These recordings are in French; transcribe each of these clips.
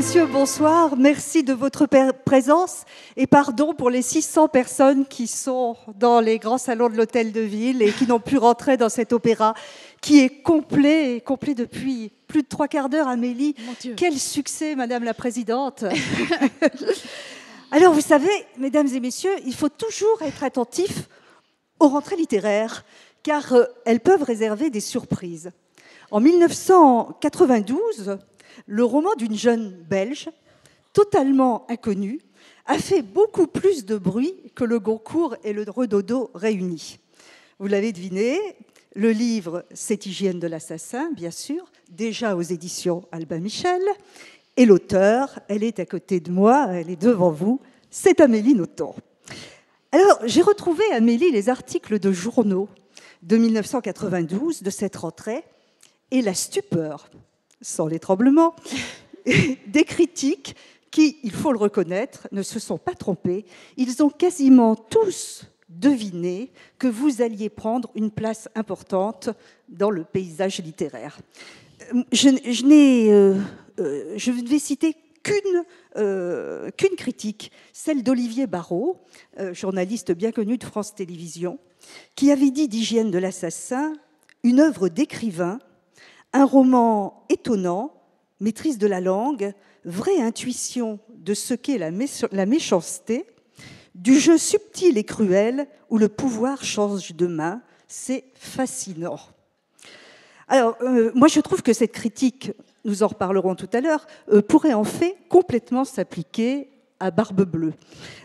messieurs, bonsoir. Merci de votre présence et pardon pour les 600 personnes qui sont dans les grands salons de l'Hôtel de Ville et qui n'ont pu rentrer dans cet opéra qui est complet depuis plus de 3/4 d'heure. Amélie, quel succès, Madame la Présidente. Alors, vous savez, mesdames et messieurs, il faut toujours être attentif aux rentrées littéraires, car elles peuvent réserver des surprises. En 1992, le roman d'une jeune Belge, totalement inconnue, a fait beaucoup plus de bruit que le Goncourt et le Redodo réunis. Vous l'avez deviné, le livre, c'est Hygiène de l'assassin, bien sûr, déjà aux éditions Albin Michel. Et l'auteur, elle est à côté de moi, elle est devant vous, c'est Amélie Nothomb. Alors, j'ai retrouvé, Amélie, les articles de journaux de 1992, de cette rentrée, et la stupeur, sans les tremblements, des critiques qui, il faut le reconnaître, ne se sont pas trompés. Ils ont quasiment tous deviné que vous alliez prendre une place importante dans le paysage littéraire. Je ne vais citer qu'une critique, celle d'Olivier Barrault, journaliste bien connu de France Télévisions, qui avait dit d'Hygiène de l'assassin une œuvre d'écrivain, un roman étonnant, maîtrise de la langue, vraie intuition de ce qu'est la méchanceté, du jeu subtil et cruel où le pouvoir change de main. C'est fascinant. Alors, moi, je trouve que cette critique, nous en reparlerons tout à l'heure, pourrait en fait complètement s'appliquer à Barbe Bleue,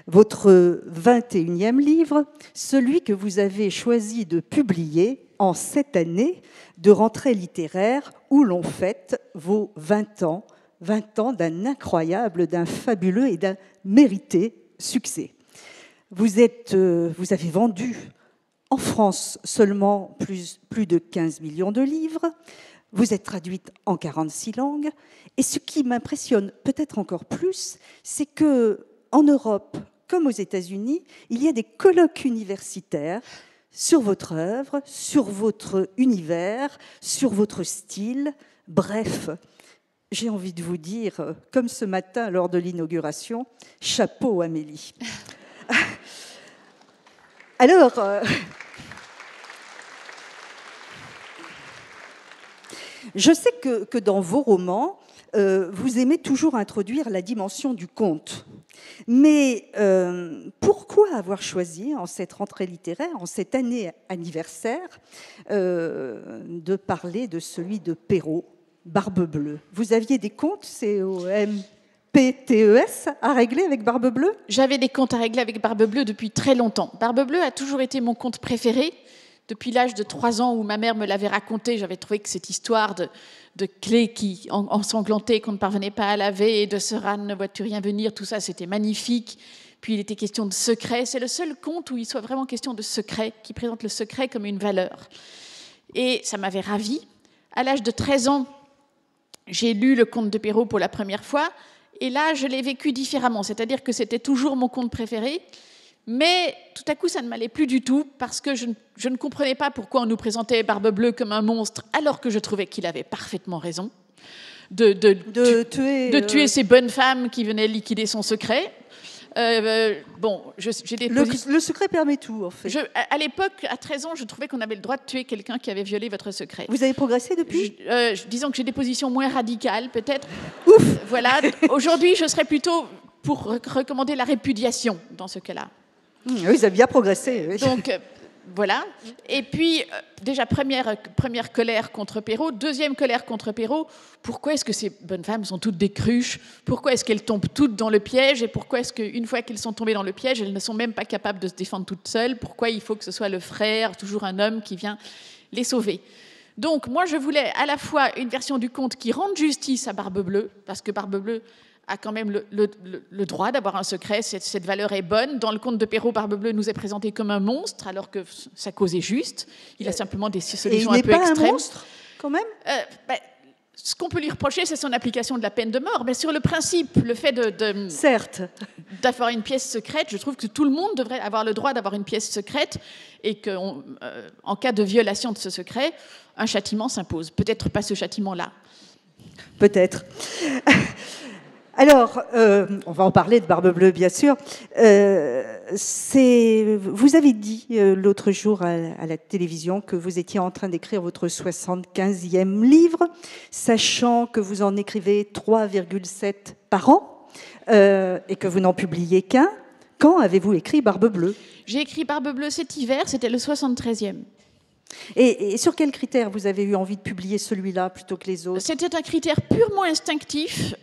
votre 21e livre, celui que vous avez choisi de publier en cette année de rentrée littéraire où l'on fête vos 20 ans d'un incroyable, d'un fabuleux et d'un mérité succès. Vous avez vendu en France seulement plus de 15 millions de livres, vous êtes traduite en 46 langues, et ce qui m'impressionne peut-être encore plus, c'est qu'en Europe, comme aux États-Unis, il y a des colloques universitaires sur votre œuvre, sur votre univers, sur votre style. Bref, j'ai envie de vous dire, comme ce matin lors de l'inauguration, chapeau Amélie. Alors, je sais que dans vos romans, vous aimez toujours introduire la dimension du conte. Mais pourquoi avoir choisi, en cette rentrée littéraire, en cette année anniversaire, de parler de celui de Perrault, Barbe Bleue? Vous aviez des comptes, COMPTES, à régler avec Barbe Bleue? J'avais des comptes à régler avec Barbe Bleue depuis très longtemps. Barbe Bleue a toujours été mon conte préféré. Depuis l'âge de 3 ans où ma mère me l'avait raconté, j'avais trouvé que cette histoire de clés qui ensanglantaient, qu'on ne parvenait pas à laver, et de ce rat ne vois-tu rien venir, tout ça, c'était magnifique. Puis il était question de secret. C'est le seul conte où il soit vraiment question de secret, qui présente le secret comme une valeur. Et ça m'avait ravie. À l'âge de 13 ans, j'ai lu le conte de Perrault pour la première fois, et là, je l'ai vécu différemment. C'est-à-dire que c'était toujours mon conte préféré, mais tout à coup, ça ne m'allait plus du tout parce que je ne comprenais pas pourquoi on nous présentait Barbe Bleue comme un monstre alors que je trouvais qu'il avait parfaitement raison de tuer ces bonnes femmes qui venaient liquider son secret. J'ai des le secret permet tout, en fait. À l'époque, à 13 ans, je trouvais qu'on avait le droit de tuer quelqu'un qui avait violé votre secret. Vous avez progressé depuis ? Disons que j'ai des positions moins radicales, peut-être. Ouf ! Voilà. Aujourd'hui, je serais plutôt pour recommander la répudiation dans ce cas-là. Oui, vous avez bien progressé. Oui. Donc, voilà. Et puis, déjà, première colère contre Perrault. Deuxième colère contre Perrault. Pourquoi est-ce que ces bonnes femmes sont toutes des cruches ? Pourquoi est-ce qu'elles tombent toutes dans le piège ? Et pourquoi est-ce qu'une fois qu'elles sont tombées dans le piège, elles ne sont même pas capables de se défendre toutes seules ? Pourquoi il faut que ce soit le frère, toujours un homme, qui vient les sauver ? Donc, moi, je voulais à la fois une version du conte qui rende justice à Barbe Bleue, parce que Barbe Bleue a quand même le droit d'avoir un secret, cette valeur est bonne. Dans le conte de Perrault, Barbe Bleue nous est présenté comme un monstre, alors que sa cause est juste. Il a simplement des solutions un peu extrêmes. Et il n'est pas un monstre, quand même ce qu'on peut lui reprocher, c'est son application de la peine de mort. Mais sur le principe, le fait certes, d'avoir une pièce secrète, je trouve que tout le monde devrait avoir le droit d'avoir une pièce secrète et qu'en cas de violation de ce secret, un châtiment s'impose. Peut-être pas ce châtiment-là. Peut-être. Alors, on va en parler de Barbe Bleue, bien sûr. Vous avez dit l'autre jour à la télévision que vous étiez en train d'écrire votre 75e livre, sachant que vous en écrivez 3,7 par an et que vous n'en publiez qu'un. Quand avez-vous écrit Barbe Bleue? J'ai écrit Barbe Bleue cet hiver, c'était le 73e. Et sur quels critères vous avez eu envie de publier celui-là plutôt que les autres? C'était un critère purement instinctif.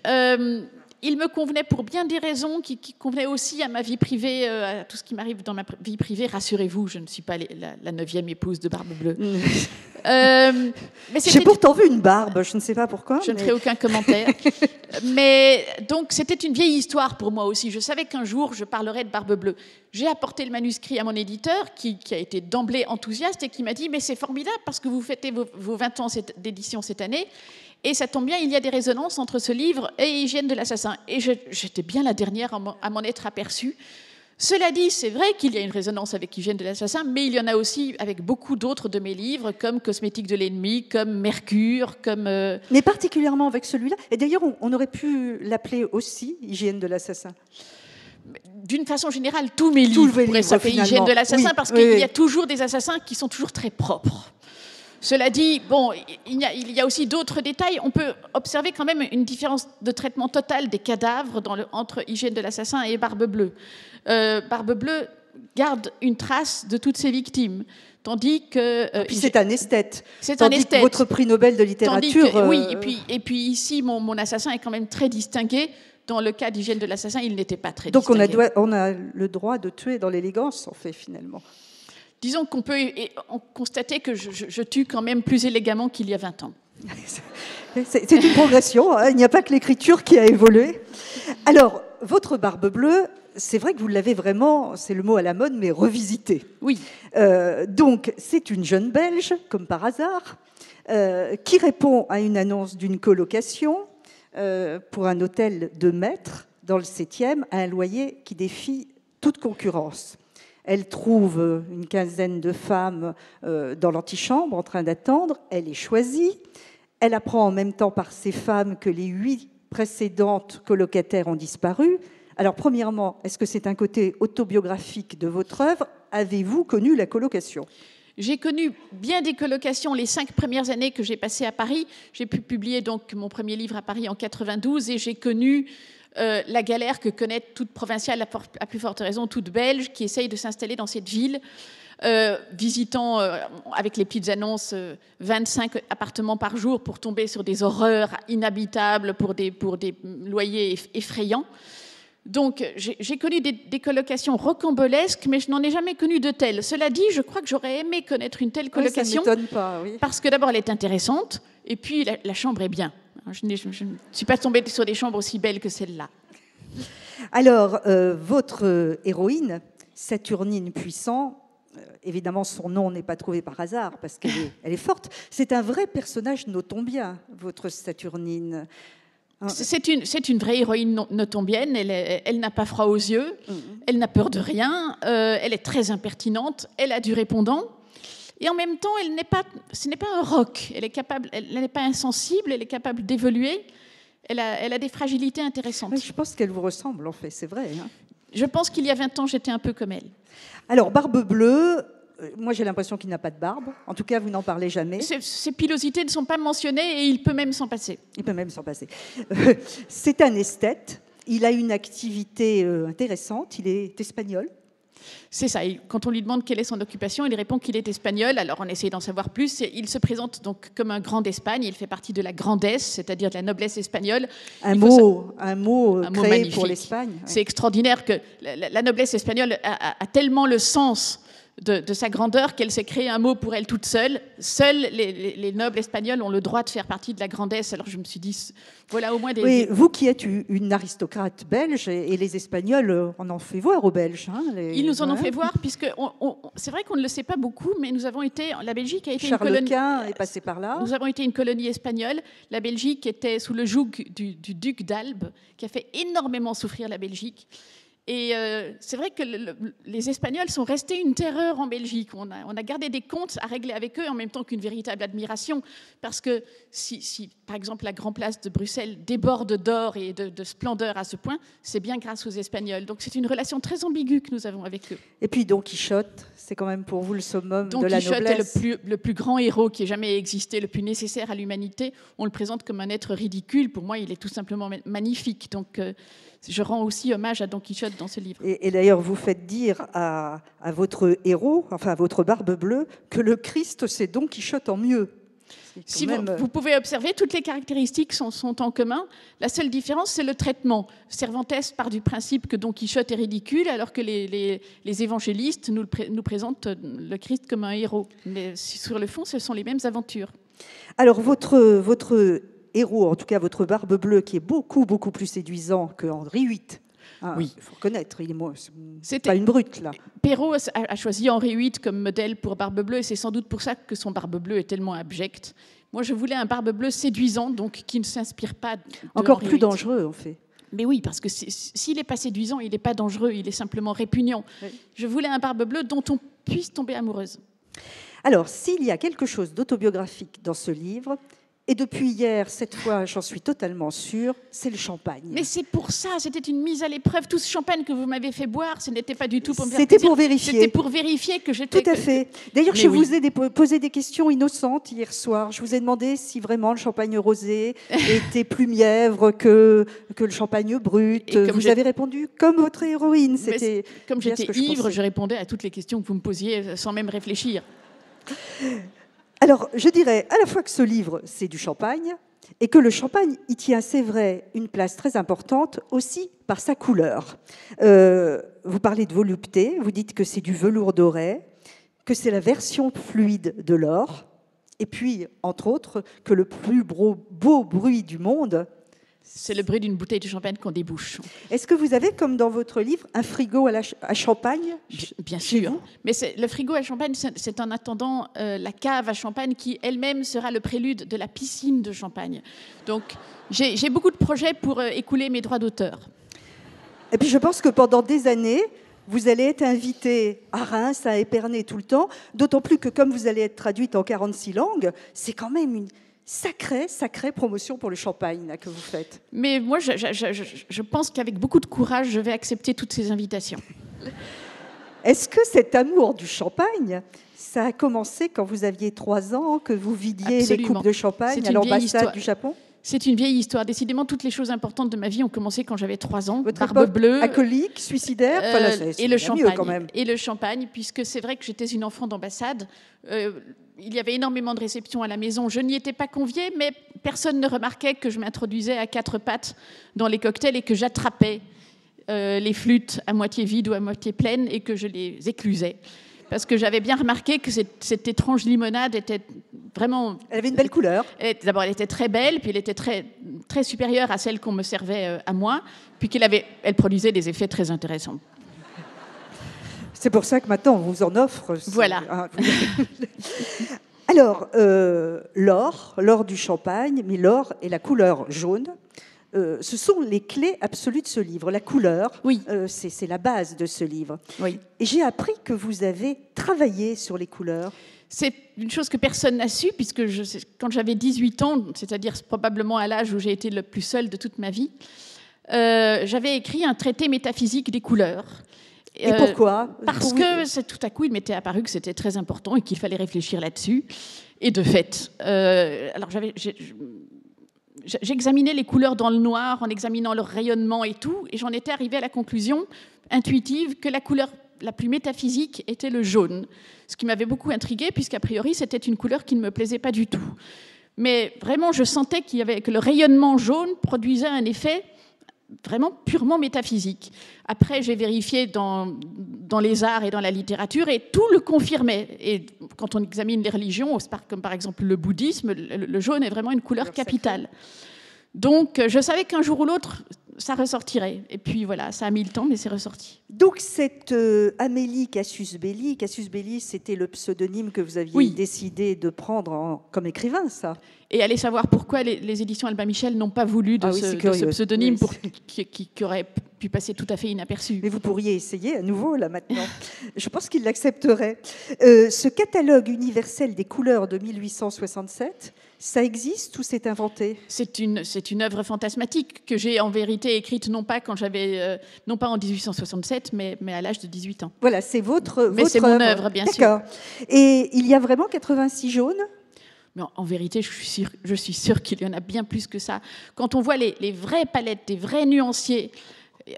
Il me convenait pour bien des raisons qui convenaient aussi à ma vie privée, à tout ce qui m'arrive dans ma vie privée. Rassurez-vous, je ne suis pas la 9e épouse de Barbe Bleue. J'ai pourtant vu une barbe, je ne sais pas pourquoi. Je ne ferai aucun commentaire. Mais donc, c'était une vieille histoire pour moi aussi. Je savais qu'un jour, je parlerais de Barbe Bleue. J'ai apporté le manuscrit à mon éditeur, qui a été d'emblée enthousiaste et qui m'a dit « Mais c'est formidable parce que vous fêtez vos 20 ans d'édition cette année. Et ça tombe bien, il y a des résonances entre ce livre et Hygiène de l'assassin. » Et j'étais bien la dernière à m'en être aperçue. Cela dit, c'est vrai qu'il y a une résonance avec Hygiène de l'assassin, mais il y en a aussi avec beaucoup d'autres de mes livres, comme Cosmétique de l'ennemi, comme Mercure, comme... Mais particulièrement avec celui-là. Et d'ailleurs, on aurait pu l'appeler aussi Hygiène de l'assassin. D'une façon générale, tous mes livres pourraient s'appeler Hygiène de l'assassin, parce qu'il y a toujours des assassins qui sont toujours très propres. Cela dit, bon, il y a aussi d'autres détails. On peut observer quand même une différence de traitement total des cadavres entre Hygiène de l'assassin et Barbe Bleue. Barbe Bleue garde une trace de toutes ses victimes, tandis que... puis c'est un esthète. C'est un esthète. Votre prix Nobel de littérature... Oui, et puis ici, mon assassin est quand même très distingué. Dans le cas d'Hygiène de l'assassin, il n'était pas très distingué. Donc on a le droit de tuer dans l'élégance, en fait, finalement. Disons qu'on peut constater que je tue quand même plus élégamment qu'il y a 20 ans. C'est une progression, hein. Il n'y a pas que l'écriture qui a évolué. Alors, votre Barbe Bleue, c'est vrai que vous l'avez vraiment, c'est le mot à la mode, mais revisité. Oui. Donc, c'est une jeune Belge, comme par hasard, qui répond à une annonce d'une colocation pour un hôtel de maître dans le 7e à un loyer qui défie toute concurrence. Elle trouve une quinzaine de femmes dans l'antichambre en train d'attendre. Elle est choisie. Elle apprend en même temps par ces femmes que les 8 précédentes colocataires ont disparu. Alors, premièrement, est-ce que c'est un côté autobiographique de votre œuvre? Avez-vous connu la colocation? J'ai connu bien des colocations les 5 premières années que j'ai passées à Paris. J'ai pu publier donc mon premier livre à Paris en 92 et j'ai connu la galère que connaît toute provinciale, à plus forte raison toute belge, qui essaye de s'installer dans cette ville, visitant avec les petites annonces 25 appartements par jour pour tomber sur des horreurs inhabitables pour des loyers effrayants. Donc, j'ai connu des colocations rocambolesques, mais je n'en ai jamais connu de telles. Cela dit, je crois que j'aurais aimé connaître une telle colocation. Ça ne m'étonne pas, oui. Parce que d'abord, elle est intéressante, et puis la chambre est bien. Je ne suis pas tombée sur des chambres aussi belles que celle-là. Alors, votre héroïne, Saturnine Puissant, évidemment, son nom n'est pas trouvé par hasard, parce qu'elle est forte. C'est un vrai personnage, notons bien, votre Saturnine. C'est une vraie héroïne notombienne. Elle n'a pas froid aux yeux, elle n'a peur de rien, elle est très impertinente, elle a du répondant. Et en même temps, ce n'est pas un roc. Elle n'est pas insensible, elle est capable d'évoluer. Elle a des fragilités intéressantes. Oui, je pense qu'elle vous ressemble, en fait, c'est vrai. Hein. Je pense qu'il y a 20 ans, j'étais un peu comme elle. Alors, Barbe Bleue, moi j'ai l'impression qu'il n'a pas de barbe. En tout cas, vous n'en parlez jamais. Ses pilosités ne sont pas mentionnées et il peut même s'en passer. Il peut même s'en passer. C'est un esthète. Il a une activité intéressante. Il est espagnol. C'est ça. Et quand on lui demande quelle est son occupation, il répond qu'il est espagnol. Alors on essaie d'en savoir plus. Il se présente donc comme un grand d'Espagne. Il fait partie de la grandesse, c'est-à-dire de la noblesse espagnole. Un mot créé magnifique pour l'Espagne. C'est extraordinaire que la noblesse espagnole a tellement le sens de sa grandeur qu'elle s'est créée un mot pour elle toute seule. Seuls les nobles espagnols ont le droit de faire partie de la grandesse. Alors je me suis dit, voilà au moins des... Oui, vous qui êtes une aristocrate belge, et les Espagnols, on en fait voir aux Belges. Hein, Ils nous en ont fait voir, puisque c'est vrai qu'on ne le sait pas beaucoup, mais nous avons été... La Belgique a été Charles une colonie... Quint est passé par là. Nous avons été une colonie espagnole. La Belgique était sous le joug du duc d'Albe, qui a fait énormément souffrir la Belgique. Et c'est vrai que les Espagnols sont restés une terreur en Belgique. On a gardé des comptes à régler avec eux en même temps qu'une véritable admiration. Parce que si, par exemple, la Grande Place de Bruxelles déborde d'or et de splendeur à ce point, c'est bien grâce aux Espagnols. Donc c'est une relation très ambiguë que nous avons avec eux. Et puis Don Quichotte, c'est quand même pour vous le summum Don de la Quichotte noblesse. est le plus grand héros qui ait jamais existé, le plus nécessaire à l'humanité. On le présente comme un être ridicule. Pour moi, il est tout simplement magnifique. Donc je rends aussi hommage à Don Quichotte dans ce livre. Et d'ailleurs, vous faites dire à votre héros, enfin à votre Barbe Bleue, que le Christ, c'est Don Quichotte en mieux. Si vous pouvez observer, toutes les caractéristiques sont en commun. La seule différence, c'est le traitement. Cervantes part du principe que Don Quichotte est ridicule, alors que les évangélistes nous présentent le Christ comme un héros. Mais sur le fond, ce sont les mêmes aventures. Alors, votre héros, en tout cas votre Barbe Bleue, qui est beaucoup, beaucoup plus séduisant que Henri VIII. Hein, oui. Il faut reconnaître, c'est pas une brute, là. Perrault a choisi Henri VIII comme modèle pour Barbe Bleue, et c'est sans doute pour ça que son Barbe Bleue est tellement abjecte. Moi, je voulais un Barbe Bleue séduisant, donc qui ne s'inspire pas de Encore Henri plus VIII. Dangereux, en fait. Mais oui, parce que s'il n'est pas séduisant, il n'est pas dangereux, il est simplement répugnant. Oui. Je voulais un Barbe Bleue dont on puisse tomber amoureuse. Alors, s'il y a quelque chose d'autobiographique dans ce livre, et depuis hier, cette fois, j'en suis totalement sûre, c'est le champagne. Mais c'est pour ça, c'était une mise à l'épreuve. Tout ce champagne que vous m'avez fait boire, ce n'était pas du tout pour me faire C'était plaisir. pour vérifier. C'était pour vérifier que j'étais... Tout à fait. D'ailleurs, je vous ai posé des questions innocentes hier soir. Je vous ai demandé si vraiment le champagne rosé était plus mièvre que le champagne brut. Vous avez répondu comme votre héroïne. Comme j'étais ivre, je répondais à toutes les questions que vous me posiez sans même réfléchir. Alors, je dirais à la fois que ce livre, c'est du champagne, et que le champagne y tient, c'est vrai, une place très importante aussi par sa couleur. Vous parlez de volupté, vous dites que c'est du velours doré, que c'est la version fluide de l'or, et puis, entre autres, que le plus beau bruit du monde... C'est le bruit d'une bouteille de champagne qu'on débouche. Est-ce que vous avez, comme dans votre livre, un frigo à champagne ? Bien sûr. Mais le frigo à champagne, c'est en attendant la cave à champagne qui elle-même sera le prélude de la piscine de champagne. Donc, j'ai beaucoup de projets pour écouler mes droits d'auteur. Et puis, je pense que pendant des années, vous allez être invitée à Reims, à Épernay tout le temps, d'autant plus que comme vous allez être traduite en 46 langues, c'est quand même une... sacrée promotion pour le champagne là, que vous faites. Mais moi, je pense qu'avec beaucoup de courage, je vais accepter toutes ces invitations. Est-ce que cet amour du champagne, ça a commencé quand vous aviez 3 ans, que vous vidiez Absolument. les coupes de champagne à l'ambassade du Japon ? C'est une vieille histoire. Décidément, toutes les choses importantes de ma vie ont commencé quand j'avais 3 ans. Votre Barbe bleue, alcoolique, suicidaire, et le champagne. Quand même. Et le champagne, puisque c'est vrai que j'étais une enfant d'ambassade. Il y avait énormément de réceptions à la maison. Je n'y étais pas conviée, mais personne ne remarquait que je m'introduisais à 4 pattes dans les cocktails et que j'attrapais les flûtes à moitié vides ou à moitié pleines et que je les éclusais. Parce que j'avais bien remarqué que cette étrange limonade était vraiment... Elle avait une belle couleur. D'abord, elle était très belle, puis elle était très, très supérieure à celle qu'on me servait à moi, puis elle produisait des effets très intéressants. C'est pour ça que maintenant, on vous en offre. Voilà. Alors, l'or du champagne, mais l'or et la couleur jaune, ce sont les clés absolues de ce livre. La couleur, oui. C'est la base de ce livre. Oui. Et j'ai appris que vous avez travaillé sur les couleurs. C'est une chose que personne n'a su, puisque quand j'avais 18 ans, c'est-à-dire probablement à l'âge où j'ai été le plus seule de toute ma vie, j'avais écrit un traité métaphysique des couleurs. Et pourquoi ? Parce que tout à coup, il m'était apparu que c'était très important et qu'il fallait réfléchir là-dessus. Et de fait, alors j'examinais les couleurs dans le noir en examinant leur rayonnement et tout, et j'en étais arrivée à la conclusion intuitive que la couleur la plus métaphysique était le jaune, ce qui m'avait beaucoup intriguée, puisqu'a priori, c'était une couleur qui ne me plaisait pas du tout. Mais vraiment, je sentais que le rayonnement jaune produisait un effet vraiment purement métaphysique. Après, j'ai vérifié dans les arts et dans la littérature, et tout le confirmait. Et quand on examine les religions, comme par exemple le bouddhisme, le jaune est vraiment une couleur capitale. Donc, je savais qu'un jour ou l'autre, ça ressortirait. Et puis voilà, ça a mis le temps, mais c'est ressorti. Donc, cette Amélie Cassius Belli, c'était le pseudonyme que vous aviez décidé de prendre comme écrivain, ça. Et allez savoir pourquoi les éditions Albin Michel n'ont pas voulu de ce pseudonyme, qui aurait pu passer tout à fait inaperçu. Mais vous pourriez essayer à nouveau, là, maintenant. Je pense qu'il l'accepterait. Ce catalogue universel des couleurs de 1867, ça existe ou c'est inventé? C'est une œuvre fantasmatique que j'ai en vérité écrite non pas en 1867, mais à l'âge de 18 ans. Voilà, c'est votre Mais c'est mon œuvre, bien sûr. D'accord. Et il y a vraiment 86 jaunes? Mais en vérité, je suis sûre qu'il y en a bien plus que ça. Quand on voit les vraies palettes, des vrais nuanciers,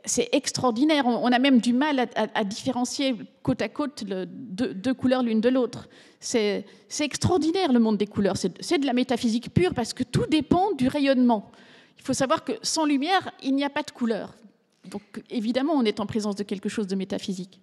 c'est extraordinaire. On a même du mal à différencier côte à côte deux couleurs l'une de l'autre. C'est extraordinaire, le monde des couleurs. C'est de la métaphysique pure parce que tout dépend du rayonnement. Il faut savoir que sans lumière, il n'y a pas de couleur. Donc évidemment, on est en présence de quelque chose de métaphysique.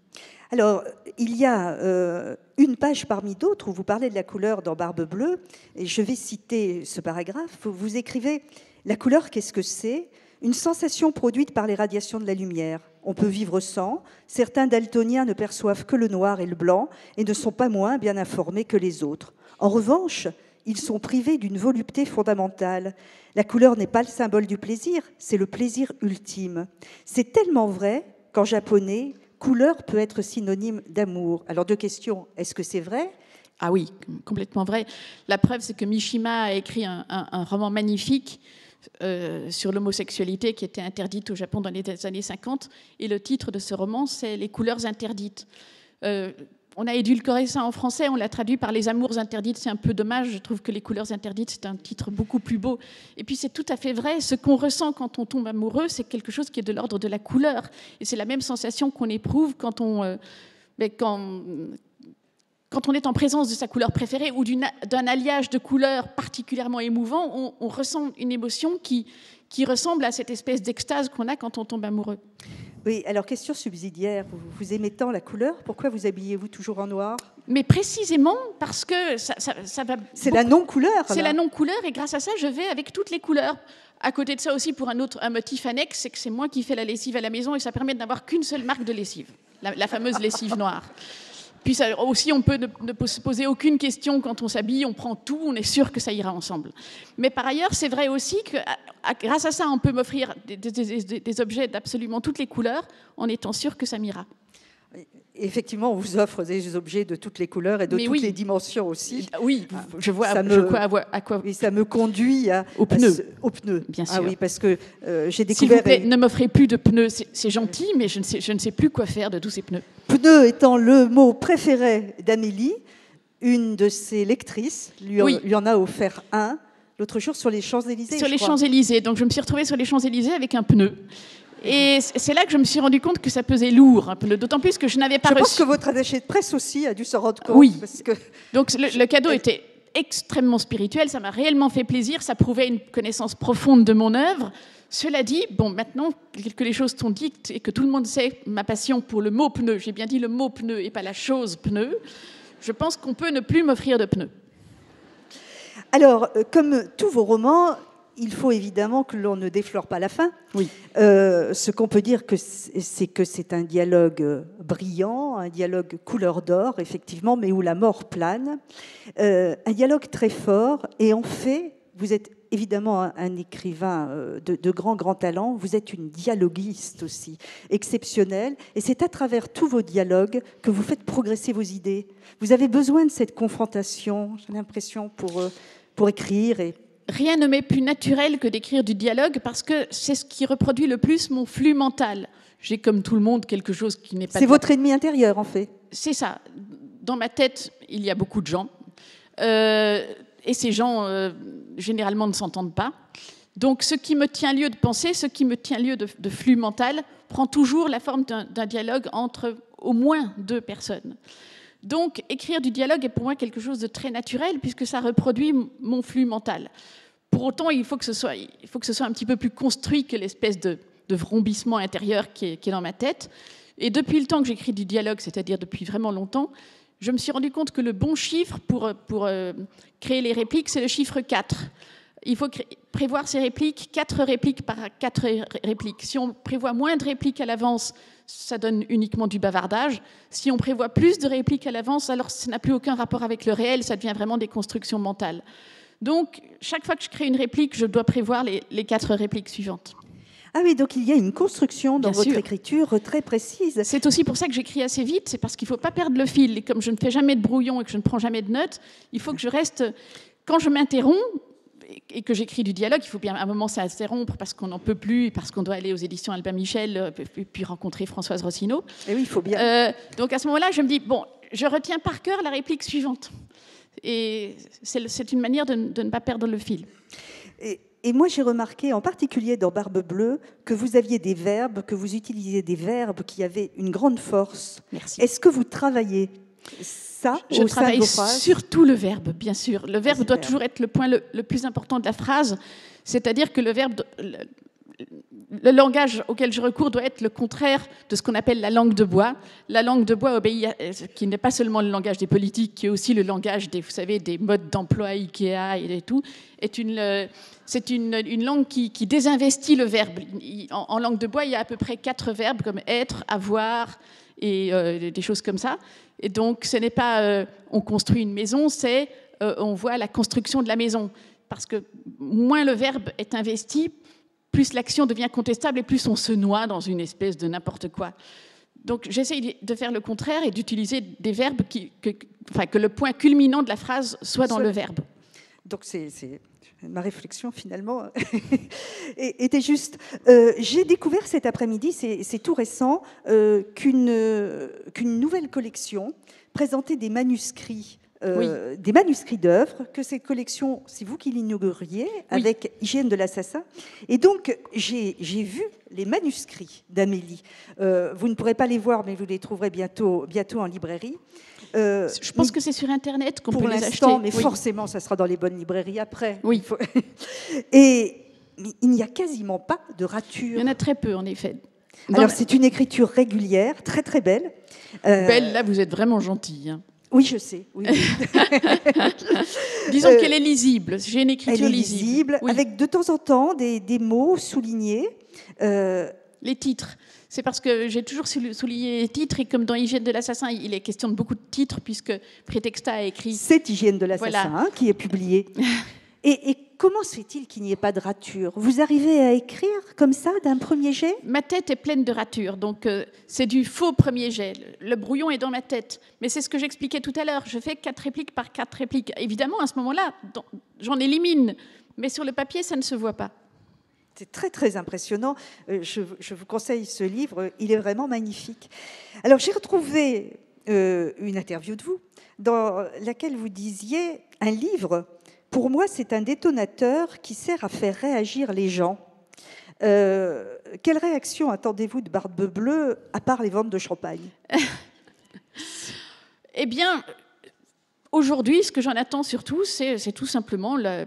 Alors, il y a une page parmi d'autres où vous parlez de la couleur dans Barbe Bleue, et je vais citer ce paragraphe. Vous écrivez « La couleur, qu'est-ce que c'est ? Une sensation produite par les radiations de la lumière. On peut vivre sans. Certains daltoniens ne perçoivent que le noir et le blanc et ne sont pas moins bien informés que les autres. En revanche, ils sont privés d'une volupté fondamentale. La couleur n'est pas le symbole du plaisir, c'est le plaisir ultime. C'est tellement vrai qu'en japonais, couleur peut être synonyme d'amour. » Alors, deux questions. Est-ce que c'est vrai ? Ah oui, complètement vrai. La preuve, c'est que Mishima a écrit un roman magnifique sur l'homosexualité qui était interdite au Japon dans les années 50. Et le titre de ce roman, c'est « Les couleurs interdites ». On a édulcoré ça en français, on l'a traduit par les amours interdites. C'est un peu dommage, je trouve que les couleurs interdites, c'est un titre beaucoup plus beau. Et puis c'est tout à fait vrai, ce qu'on ressent quand on tombe amoureux, c'est quelque chose qui est de l'ordre de la couleur. Et c'est la même sensation qu'on éprouve quand on est en présence de sa couleur préférée ou d'un alliage de couleurs particulièrement émouvant. On ressent une émotion qui ressemble à cette espèce d'extase qu'on a quand on tombe amoureux. Oui, alors question subsidiaire, vous aimez tant la couleur, pourquoi vous habillez-vous toujours en noir? Mais précisément parce que ça va... C'est la non-couleur. C'est la non-couleur et grâce à ça, je vais avec toutes les couleurs. À côté de ça aussi, pour un motif annexe, c'est que c'est moi qui fais la lessive à la maison et ça permet de n'avoir qu'une seule marque de lessive, la fameuse lessive noire. Puis ça, aussi, on peut ne se poser aucune question quand on s'habille, on prend tout, on est sûr que ça ira ensemble. Mais par ailleurs, c'est vrai aussi que grâce à ça, on peut m'offrir des objets d'absolument toutes les couleurs en étant sûr que ça m'ira. Effectivement, on vous offre des objets de toutes les couleurs et de toutes les dimensions aussi. Oui, je vois à quoi... Et ça me conduit aux pneus. Aux pneus, bien sûr. Ah oui, parce que j'ai découvert... S'il vous plaît, ne m'offrez plus de pneus. C'est gentil, mais je ne sais plus quoi faire de tous ces pneus. Pneus étant le mot préféré d'Amélie, une de ses lectrices lui en a offert un l'autre jour sur les Champs-Élysées. Sur les Champs-Élysées. Donc je me suis retrouvée sur les Champs-Élysées avec un pneu. Et c'est là que je me suis rendu compte que ça pesait lourd, un pneu, d'autant plus que je n'avais pas reçu... Je pense que votre attaché de presse aussi a dû se rendre compte. Oui. Parce que... Donc le cadeau était extrêmement spirituel, ça m'a réellement fait plaisir, ça prouvait une connaissance profonde de mon œuvre. Cela dit, bon, maintenant que les choses sont dites et que tout le monde sait ma passion pour le mot pneu, j'ai bien dit le mot pneu et pas la chose pneu, je pense qu'on peut ne plus m'offrir de pneus. Alors, comme tous vos romans, il faut évidemment que l'on ne déflore pas la fin. Oui. Ce qu'on peut dire, c'est que c'est un dialogue brillant, un dialogue couleur d'or, effectivement, mais où la mort plane. Un dialogue très fort. Et en fait, vous êtes évidemment un écrivain de grand talent. Vous êtes une dialoguiste aussi, exceptionnelle. Et c'est à travers tous vos dialogues que vous faites progresser vos idées. Vous avez besoin de cette confrontation, j'ai l'impression, pour écrire et... Rien ne m'est plus naturel que d'écrire du dialogue parce que c'est ce qui reproduit le plus mon flux mental. J'ai, comme tout le monde, quelque chose qui n'est pas... C'est votre ennemi intérieur, en fait. C'est ça. Dans ma tête, il y a beaucoup de gens. Et ces gens, généralement, ne s'entendent pas. Donc, ce qui me tient lieu de penser, ce qui me tient lieu de flux mental, prend toujours la forme d'un dialogue entre au moins deux personnes. Donc, écrire du dialogue est pour moi quelque chose de très naturel puisque ça reproduit mon flux mental. Pour autant, il faut que ce soit un petit peu plus construit que l'espèce de vrombissement intérieur qui est dans ma tête. Et depuis le temps que j'écris du dialogue, c'est-à-dire depuis vraiment longtemps, je me suis rendu compte que le bon chiffre pour créer les répliques, c'est le chiffre 4. Il faut prévoir ces répliques, 4 répliques par 4 répliques. Si on prévoit moins de répliques à l'avance, ça donne uniquement du bavardage. Si on prévoit plus de répliques à l'avance, alors ça n'a plus aucun rapport avec le réel, ça devient vraiment des constructions mentales. Donc, chaque fois que je crée une réplique, je dois prévoir les 4 répliques suivantes. Ah oui, donc il y a une construction dans Bien votre sûr. écriture très précise. C'est aussi pour ça que j'écris assez vite, c'est parce qu'il ne faut pas perdre le fil. Et comme je ne fais jamais de brouillon et que je ne prends jamais de notes, il faut que je reste... Quand je m'interromps et que j'écris du dialogue, il faut bien à un moment s'interrompre parce qu'on n'en peut plus, parce qu'on doit aller aux éditions Albin Michel, puis rencontrer Françoise Rossineau. Et oui, il faut bien. Donc à ce moment-là, je me dis, bon, je retiens par cœur la réplique suivante. Et c'est une manière de ne pas perdre le fil. Et moi, j'ai remarqué, en particulier dans Barbe Bleue, que vous aviez des verbes, que vous utilisiez des verbes qui avaient une grande force. Merci. Est-ce que vous travaillez ça Je au sein de travaille vos phrases? surtout le verbe, bien sûr. Le verbe doit Super. toujours être le point le plus important de la phrase. C'est-à-dire que le verbe, le langage auquel je recours doit être le contraire de ce qu'on appelle la langue de bois. La langue de bois obéit qui n'est pas seulement le langage des politiques, qui est aussi le langage des, vous savez, des modes d'emploi Ikea et tout. C'est une langue qui désinvestit le verbe. En langue de bois, il y a à peu près 4 verbes comme être, avoir et des choses comme ça. Et donc, ce n'est pas on construit une maison, c'est on voit la construction de la maison. Parce que moins le verbe est investi, plus l'action devient contestable et plus on se noie dans une espèce de n'importe quoi. Donc j'essaye de faire le contraire et d'utiliser des verbes que le point culminant de la phrase soit dans le verbe. Donc c'est ma réflexion finalement était juste. J'ai découvert cet après-midi, c'est tout récent, qu'une nouvelle collection présentait des manuscrits. Oui. Des manuscrits d'œuvres, que cette collection, c'est vous qui l'inauguriez, avec Hygiène de l'assassin. Et donc, j'ai vu les manuscrits d'Amélie. Vous ne pourrez pas les voir, mais vous les trouverez bientôt en librairie. Je pense que c'est sur Internet qu'on peut les acheter. Mais forcément, ça sera dans les bonnes librairies après. Oui. Et il n'y a quasiment pas de rature. Il y en a très peu, en effet. Alors, c'est une écriture régulière, très très belle. Belle, là, vous êtes vraiment gentille. Hein. Oui, je sais. Oui. Disons qu'elle est lisible. J'ai une écriture lisible, oui. Avec de temps en temps des mots soulignés. Les titres. C'est parce que j'ai toujours souligné les titres, et comme dans Hygiène de l'assassin, il est question de beaucoup de titres, puisque Prétexta a écrit... C'est Hygiène de l'assassin qui est publié. Et comment se fait-il qu'il n'y ait pas de rature? Vous arrivez à écrire comme ça, d'un premier jet? Ma tête est pleine de ratures, donc c'est du faux premier jet. Le brouillon est dans ma tête. Mais c'est ce que j'expliquais tout à l'heure. Je fais 4 répliques par 4 répliques. Évidemment, à ce moment-là, j'en élimine. Mais sur le papier, ça ne se voit pas. C'est très, très impressionnant. Je vous conseille ce livre. Il est vraiment magnifique. Alors, j'ai retrouvé une interview de vous dans laquelle vous disiez « Un livre, pour moi, c'est un détonateur qui sert à faire réagir les gens. » Quelle réaction attendez-vous de Barbe Bleue, à part les ventes de champagne? Eh bien, aujourd'hui, ce que j'en attends surtout, c'est tout simplement la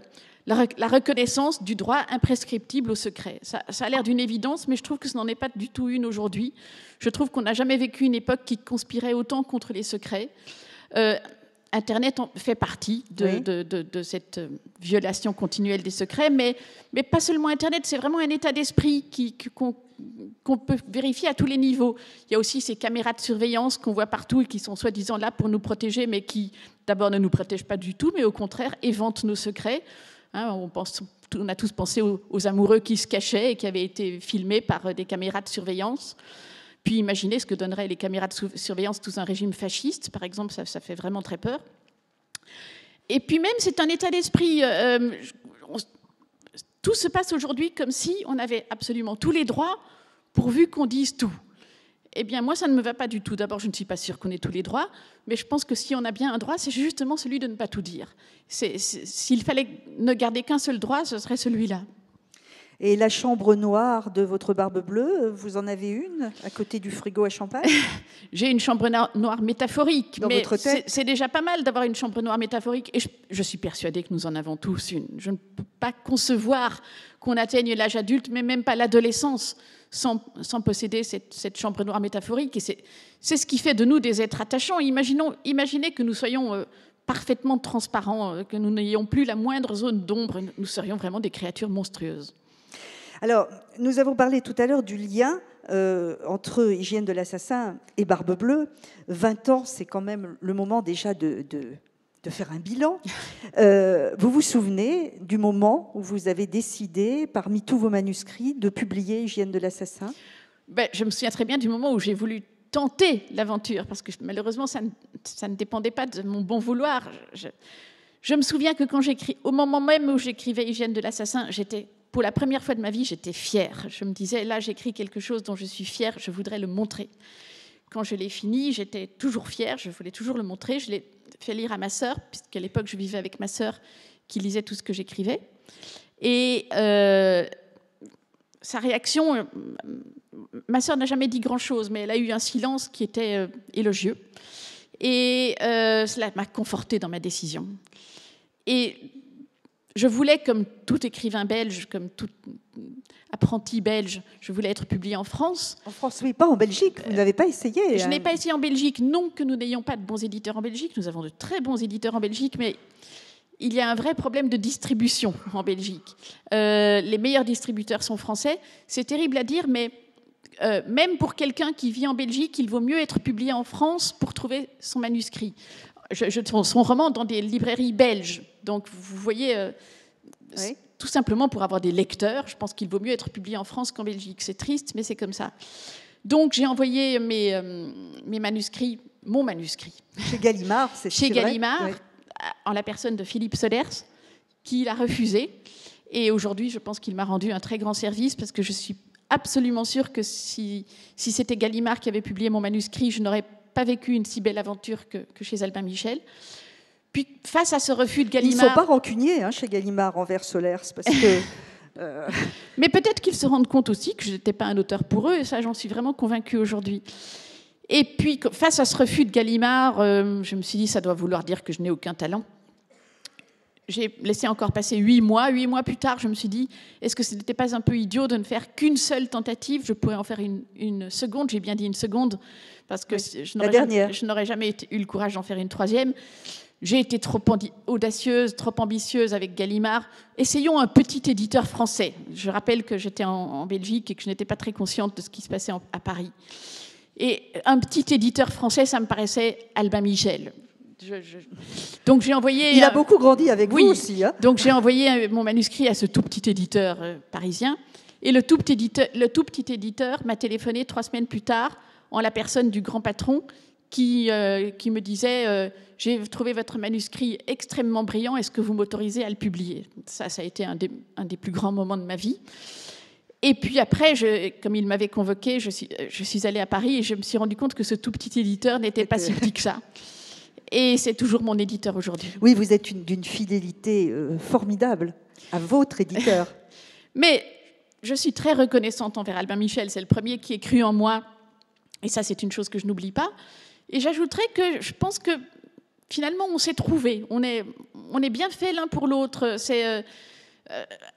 reconnaissance du droit imprescriptible au secret. Ça a l'air d'une évidence, mais je trouve que ce n'en est pas du tout une aujourd'hui. Je trouve qu'on n'a jamais vécu une époque qui conspirait autant contre les secrets. Internet en fait partie de cette violation continuelle des secrets, mais pas seulement Internet, c'est vraiment un état d'esprit qu'on peut vérifier à tous les niveaux. Il y a aussi ces caméras de surveillance qu'on voit partout et qui sont soi-disant là pour nous protéger, mais qui d'abord ne nous protègent pas du tout, mais au contraire éventent nos secrets. Hein, on a tous pensé aux amoureux qui se cachaient et qui avaient été filmés par des caméras de surveillance. Puis imaginez ce que donneraient les caméras de surveillance sous un régime fasciste, par exemple, ça fait vraiment très peur. Et puis même, c'est un état d'esprit. Tout se passe aujourd'hui comme si on avait absolument tous les droits, pourvu qu'on dise tout. Eh bien, moi, ça ne me va pas du tout. D'abord, je ne suis pas sûre qu'on ait tous les droits, mais je pense que si on a bien un droit, c'est justement celui de ne pas tout dire. S'il fallait ne garder qu'un seul droit, ce serait celui-là. Et la chambre noire de votre Barbe Bleue, vous en avez une à côté du frigo à champagne? J'ai une chambre noire métaphorique, dans mais votre tête. C'est déjà pas mal d'avoir une chambre noire métaphorique. Et je suis persuadée que nous en avons tous une. Je ne peux pas concevoir qu'on atteigne l'âge adulte, mais même pas l'adolescence, sans posséder cette chambre noire métaphorique. Et c'est ce qui fait de nous des êtres attachants. Imaginez que nous soyons parfaitement transparents, que nous n'ayons plus la moindre zone d'ombre. Nous serions vraiment des créatures monstrueuses. Alors, nous avons parlé tout à l'heure du lien entre Hygiène de l'assassin et Barbe Bleue. 20 ans, c'est quand même le moment déjà de de faire un bilan. Vous vous souvenez du moment où vous avez décidé, parmi tous vos manuscrits, de publier Hygiène de l'assassin? Je me souviens très bien du moment où j'ai voulu tenter l'aventure, parce que malheureusement, ça ne dépendait pas de mon bon vouloir. Je me souviens que au moment même où j'écrivais Hygiène de l'assassin, pour la première fois de ma vie, j'étais fière. Je me disais, là, j'écris quelque chose dont je suis fière, je voudrais le montrer. Quand je l'ai fini, j'étais toujours fière, je voulais toujours le montrer. Je l'ai fait lire à ma sœur, puisqu'à l'époque, je vivais avec ma sœur qui lisait tout ce que j'écrivais. Et sa réaction, ma sœur n'a jamais dit grand-chose, mais elle a eu un silence qui était élogieux. Et cela m'a confortée dans ma décision. Et je voulais, comme tout écrivain belge, comme tout apprenti belge, je voulais être publié en France. En France, oui, pas en Belgique. Vous n'avez pas essayé. Je n'ai pas essayé en Belgique. Non que nous n'ayons pas de bons éditeurs en Belgique. Nous avons de très bons éditeurs en Belgique, mais il y a un vrai problème de distribution en Belgique. Les meilleurs distributeurs sont français. C'est terrible à dire, mais même pour quelqu'un qui vit en Belgique, il vaut mieux être publié en France pour trouver son manuscrit. Son roman dans des librairies belges. Donc, vous voyez, oui. Tout simplement pour avoir des lecteurs, je pense qu'il vaut mieux être publié en France qu'en Belgique. C'est triste, mais c'est comme ça. Donc, j'ai envoyé mes manuscrits, mon manuscrit. Chez Gallimard, c'est Chez vrai. Gallimard, Oui. En la personne de Philippe Solers, qui l'a refusé. Et aujourd'hui, je pense qu'il m'a rendu un très grand service, parce que je suis absolument sûre que si c'était Gallimard qui avait publié mon manuscrit, je n'aurais pas vécu une si belle aventure que chez Albin Michel. Puis, face à ce refus de Gallimard... Ils ne sont pas rancuniers chez Gallimard envers Solers, parce que... Mais peut-être qu'ils se rendent compte aussi que je n'étais pas un auteur pour eux, et ça, j'en suis vraiment convaincue aujourd'hui. Et puis, face à ce refus de Gallimard, je me suis dit, ça doit vouloir dire que je n'ai aucun talent. J'ai laissé encore passer 8 mois. 8 mois plus tard, je me suis dit, est-ce que ce n'était pas un peu idiot de ne faire qu'une seule tentative? Je pourrais en faire une seconde, j'ai bien dit une seconde, parce que oui, je n'aurais jamais eu le courage d'en faire une troisième. J'ai été trop audacieuse, trop ambitieuse avec Gallimard. Essayons un petit éditeur français. Je rappelle que j'étais en Belgique et que je n'étais pas très consciente de ce qui se passait à Paris. Et un petit éditeur français, ça me paraissait Albin Michel. Donc j'ai envoyé... Il a beaucoup grandi avec vous aussi. Donc j'ai envoyé mon manuscrit à ce tout petit éditeur parisien. Et le tout petit éditeur m'a téléphoné 3 semaines plus tard, en la personne du grand patron, qui me disait j'ai trouvé votre manuscrit extrêmement brillant, est-ce que vous m'autorisez à le publier? Ça a été un des plus grands moments de ma vie. Et puis après, comme il m'avait convoqué, je suis allée à Paris et je me suis rendu compte que ce tout petit éditeur n'était pas si petit que ça. Et c'est toujours mon éditeur aujourd'hui. Oui, vous êtes d'une fidélité formidable à votre éditeur. Mais je suis très reconnaissante envers Albin Michel. C'est le premier qui ait cru en moi. Et ça, c'est une chose que je n'oublie pas. Et j'ajouterais que je pense que finalement, on s'est trouvés. On est bien fait l'un pour l'autre.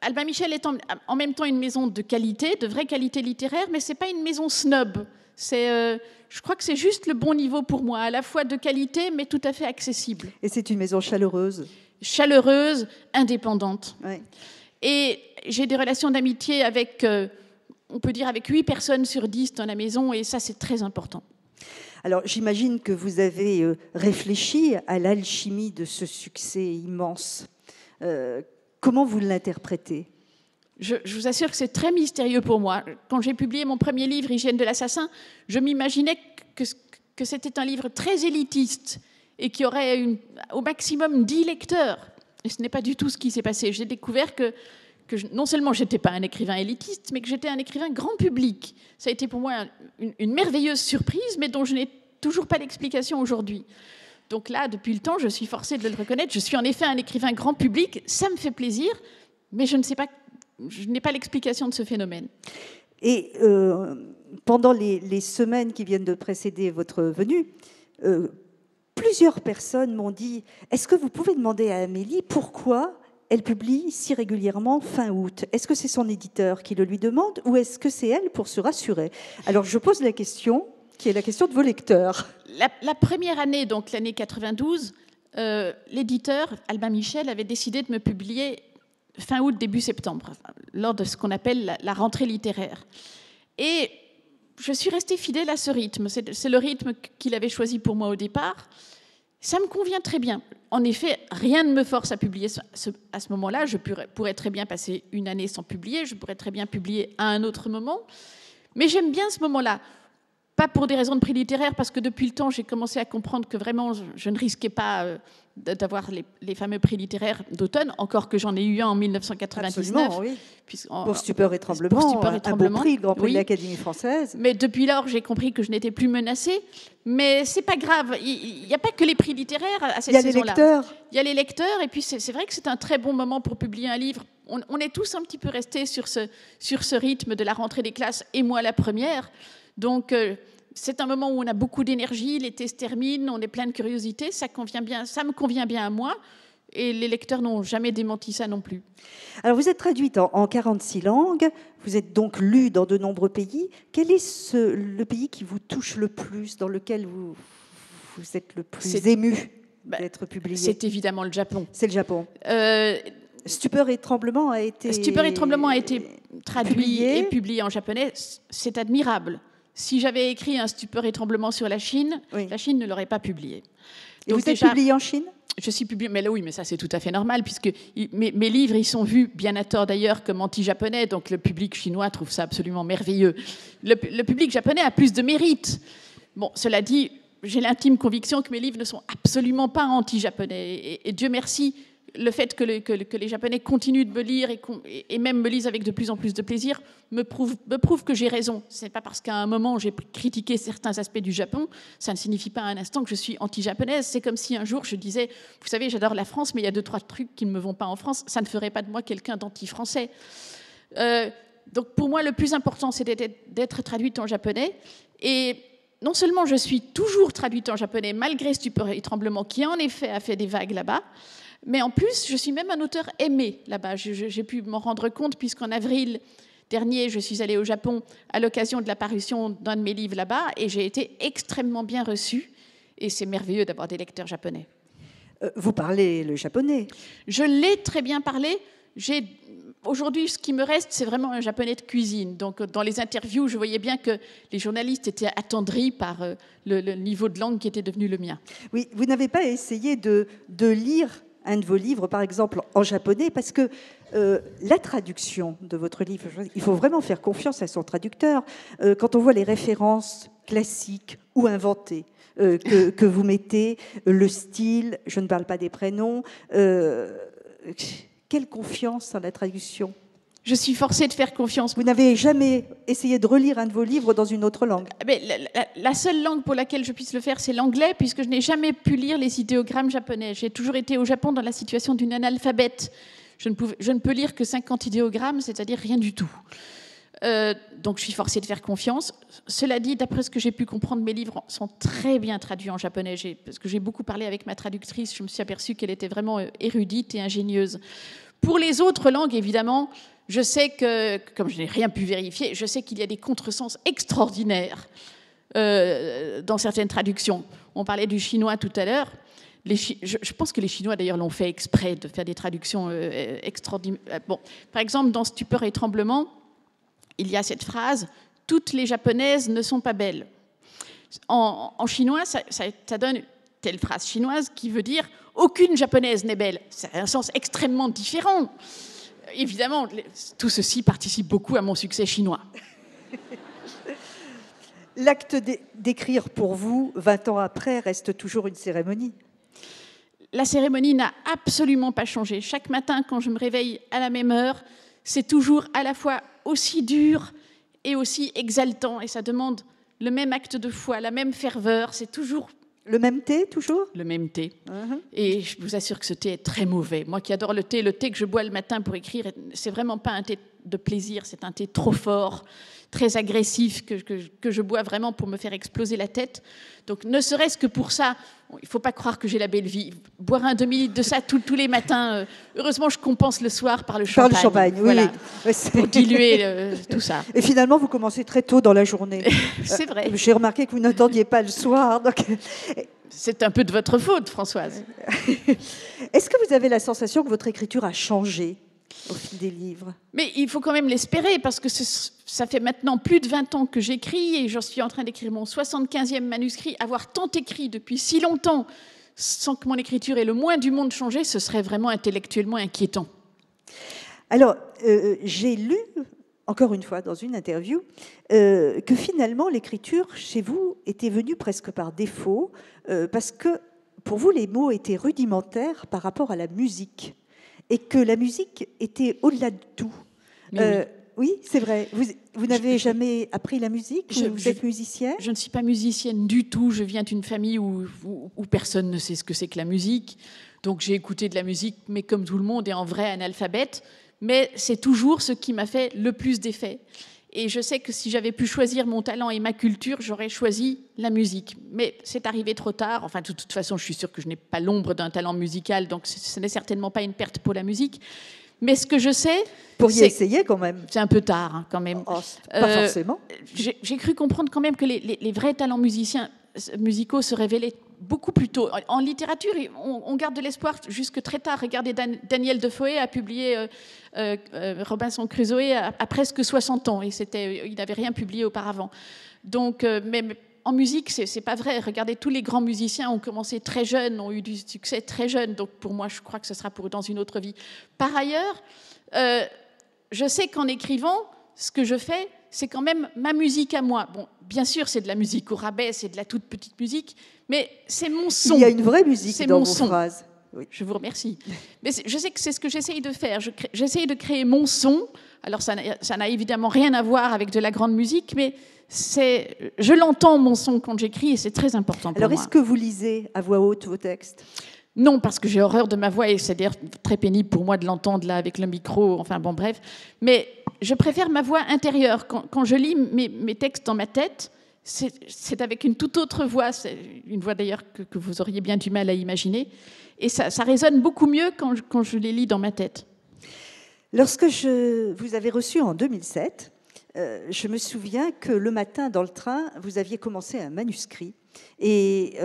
Albin Michel est en même temps une maison de qualité, de vraie qualité littéraire, mais ce n'est pas une maison snob. Je crois que c'est juste le bon niveau pour moi, à la fois de qualité, mais tout à fait accessible. Et c'est une maison chaleureuse. Chaleureuse, indépendante. Oui. Et j'ai des relations d'amitié avec, on peut dire, avec 8 personnes sur 10 dans la maison, et ça, c'est très important. Alors, j'imagine que vous avez réfléchi à l'alchimie de ce succès immense. Comment vous l'interprétez ? Je vous assure que c'est très mystérieux pour moi. Quand j'ai publié mon premier livre, Hygiène de l'assassin, je m'imaginais que c'était un livre très élitiste et qui aurait au maximum 10 lecteurs. Et ce n'est pas du tout ce qui s'est passé. J'ai découvert que non seulement je n'étais pas un écrivain élitiste, mais que j'étais un écrivain grand public. Ça a été pour moi une merveilleuse surprise, mais dont je n'ai toujours pas d'explication aujourd'hui. Donc là, depuis le temps, je suis forcée de le reconnaître. Je suis en effet un écrivain grand public. Ça me fait plaisir, mais je n'ai pas l'explication de ce phénomène. Et pendant les semaines qui viennent de précéder votre venue, plusieurs personnes m'ont dit « Est-ce que vous pouvez demander à Amélie pourquoi elle publie si régulièrement fin août? Est-ce que c'est son éditeur qui le lui demande ou est-ce que c'est elle pour se rassurer ?» Alors je pose la question, qui est la question de vos lecteurs. La première année, donc l'année 92, l'éditeur, Albin Michel, avait décidé de me publier fin août, début septembre, lors de ce qu'on appelle la rentrée littéraire. Et je suis restée fidèle à ce rythme. C'est le rythme qu'il avait choisi pour moi au départ. Ça me convient très bien. En effet, rien ne me force à publier à ce moment-là. Je pourrais très bien passer une année sans publier, je pourrais très bien publier à un autre moment. Mais j'aime bien ce moment-là. Pas pour des raisons de prix littéraire, parce que depuis le temps, j'ai commencé à comprendre que vraiment, je ne risquais pas d'avoir les fameux prix littéraires d'automne, encore que j'en ai eu un en 1999. Absolument, oui. Pour Stupeur et Tremblement, un beau prix, le Grand Prix de l'Académie française. Mais depuis lors, j'ai compris que je n'étais plus menacée. Mais c'est pas grave, il n'y a pas que les prix littéraires à cette saison-là. Il y a les lecteurs, et puis c'est vrai que c'est un très bon moment pour publier un livre. On est tous un petit peu restés sur ce rythme de la rentrée des classes, et moi la première. Donc, c'est un moment où on a beaucoup d'énergie, l'été se termine, on est plein de curiosité, ça me convient bien à moi, et les lecteurs n'ont jamais démenti ça non plus. Alors, vous êtes traduite en 46 langues, vous êtes donc lue dans de nombreux pays. Quel est le pays qui vous touche le plus, dans lequel vous êtes le plus ému d'être publié? C'est évidemment le Japon. C'est le Japon. Stupeur et Tremblement a été traduit et publié en japonais. C'est admirable. Si j'avais écrit un Stupeur et Tremblement sur la Chine, la Chine ne l'aurait pas publié. Et donc vous êtes publié en Chine? Je suis publié, mais là oui, mais ça c'est tout à fait normal, puisque mes livres, ils sont vus, bien à tort d'ailleurs, comme anti-japonais, donc le public chinois trouve ça absolument merveilleux. Le public japonais a plus de mérite. Bon, cela dit, j'ai l'intime conviction que mes livres ne sont absolument pas anti-japonais. Et Dieu merci, le fait que les Japonais continuent de me lire et même me lisent avec de plus en plus de plaisir me prouve que j'ai raison. Ce n'est pas parce qu'à un moment j'ai critiqué certains aspects du Japon, ça ne signifie pas à un instant que je suis anti-japonaise. C'est comme si un jour je disais, vous savez, j'adore la France, mais il y a 2-3 trucs qui ne me vont pas en France. Ça ne ferait pas de moi quelqu'un d'anti-français. Donc pour moi, le plus important, c'était d'être traduite en japonais. Et non seulement je suis toujours traduite en japonais, malgré Stupeur et Tremblement, qui en effet a fait des vagues là-bas, mais en plus, je suis même un auteur aimé là-bas. J'ai pu m'en rendre compte, puisqu'en avril dernier, je suis allée au Japon à l'occasion de la parution d'un de mes livres là-bas, et j'ai été extrêmement bien reçue. Et c'est merveilleux d'avoir des lecteurs japonais. Vous parlez le japonais? Je l'ai très bien parlé. Aujourd'hui, ce qui me reste, c'est vraiment un japonais de cuisine. Donc, dans les interviews, je voyais bien que les journalistes étaient attendris par le niveau de langue qui était devenu le mien. Oui, vous n'avez pas essayé de lire un de vos livres, par exemple, en japonais, parce que la traduction de votre livre, il faut vraiment faire confiance à son traducteur. Quand on voit les références classiques ou inventées que vous mettez, le style, je ne parle pas des prénoms, quelle confiance en la traduction? Je suis forcée de faire confiance. Vous n'avez jamais essayé de relire un de vos livres dans une autre langue? Mais la seule langue pour laquelle je puisse le faire, c'est l'anglais, puisque je n'ai jamais pu lire les idéogrammes japonais. J'ai toujours été au Japon dans la situation d'une analphabète. Je ne peux lire que 50 idéogrammes, c'est-à-dire rien du tout. Donc je suis forcée de faire confiance. Cela dit, d'après ce que j'ai pu comprendre, mes livres sont très bien traduits en japonais. Parce que j'ai beaucoup parlé avec ma traductrice, je me suis aperçue qu'elle était vraiment érudite et ingénieuse. Pour les autres langues, évidemment, je sais que, comme je n'ai rien pu vérifier, je sais qu'il y a des contresens extraordinaires dans certaines traductions. On parlait du chinois tout à l'heure. Je pense que les Chinois, d'ailleurs, l'ont fait exprès de faire des traductions extraordinaires. Bon, par exemple, dans Stupeur et Tremblement, il y a cette phrase « Toutes les Japonaises ne sont pas belles ». En chinois, ça donne telle phrase chinoise qui veut dire « Aucune Japonaise n'est belle ». C'est un sens extrêmement différent. Évidemment, tout ceci participe beaucoup à mon succès chinois. L'acte d'écrire pour vous, 20 ans après, reste toujours une cérémonie. La cérémonie n'a absolument pas changé. Chaque matin, quand je me réveille à la même heure, c'est toujours à la fois aussi dur et aussi exaltant. Et ça demande le même acte de foi, la même ferveur. C'est toujours... Le même thé, toujours? Le même thé. Et je vous assure que ce thé est très mauvais. Moi qui adore le thé que je bois le matin pour écrire, c'est vraiment pas un thé de plaisir, c'est un thé trop fort, très agressif, que je bois vraiment pour me faire exploser la tête. Donc ne serait-ce que pour ça, il ne faut pas croire que j'ai la belle vie. Boire un demi-litre de ça tous les matins, heureusement je compense le soir par le champagne. Par le champagne, oui. Voilà, pour diluer tout ça. Et finalement, vous commencez très tôt dans la journée. C'est vrai. J'ai remarqué que vous n'attendiez pas le soir. Donc... C'est un peu de votre faute, Françoise. Est-ce que vous avez la sensation que votre écriture a changé au fil des livres? Mais il faut quand même l'espérer, parce que ça fait maintenant plus de 20 ans que j'écris, et je suis en train d'écrire mon 75e manuscrit. Avoir tant écrit depuis si longtemps, sans que mon écriture ait le moins du monde changé, ce serait vraiment intellectuellement inquiétant. Alors, j'ai lu, encore une fois, dans une interview, que finalement, l'écriture, chez vous, était venue presque par défaut, parce que, pour vous, les mots étaient rudimentaires par rapport à la musique, et que la musique était au-delà de tout. Oui. Oui, c'est vrai. Vous n'avez jamais appris la musique? Vous êtes musicien? Je ne suis pas musicienne du tout. Je viens d'une famille où personne ne sait ce que c'est que la musique. Donc j'ai écouté de la musique, mais comme tout le monde, et en vrai analphabète. Mais c'est toujours ce qui m'a fait le plus d'effet. Et je sais que si j'avais pu choisir mon talent et ma culture, j'aurais choisi la musique. Mais c'est arrivé trop tard. Enfin, de toute façon, je suis sûre que je n'ai pas l'ombre d'un talent musical, donc ce n'est certainement pas une perte pour la musique. Mais ce que je sais... Pourriez essayer quand même. C'est un peu tard, hein, quand même. Oh, pas forcément. J'ai cru comprendre quand même que les vrais talents musicaux se révélaient beaucoup plus tôt. En littérature, on garde de l'espoir jusque très tard. Regardez, Daniel Defoe a publié Robinson Crusoe à presque 60 ans. Et il n'avait rien publié auparavant. Donc, mais en musique, c'est pas vrai. Regardez, tous les grands musiciens ont commencé très jeunes, ont eu du succès très jeunes. Donc, pour moi, je crois que ce sera dans une autre vie. Par ailleurs, je sais qu'en écrivant, ce que je fais, c'est quand même ma musique à moi. Bon, bien sûr, c'est de la musique au rabais, c'est de la toute petite musique, mais c'est mon son. Il y a une vraie musique dans vos phrases. Oui. Je vous remercie. Mais je sais que c'est ce que j'essaye de faire. J'essaye de créer mon son. Alors, ça n'a évidemment rien à voir avec de la grande musique, mais je l'entends, mon son, quand j'écris, et c'est très important pour moi. Alors, est-ce que vous lisez à voix haute vos textes ? Non, parce que j'ai horreur de ma voix, et c'est d'ailleurs très pénible pour moi de l'entendre là avec le micro, enfin bon, bref. Mais je préfère ma voix intérieure. Quand je lis mes textes dans ma tête, c'est avec une toute autre voix. C'est une voix d'ailleurs que vous auriez bien du mal à imaginer. Et ça résonne beaucoup mieux quand je les lis dans ma tête. Lorsque je vous avais reçu en 2007, je me souviens que le matin, dans le train, vous aviez commencé un manuscrit. Et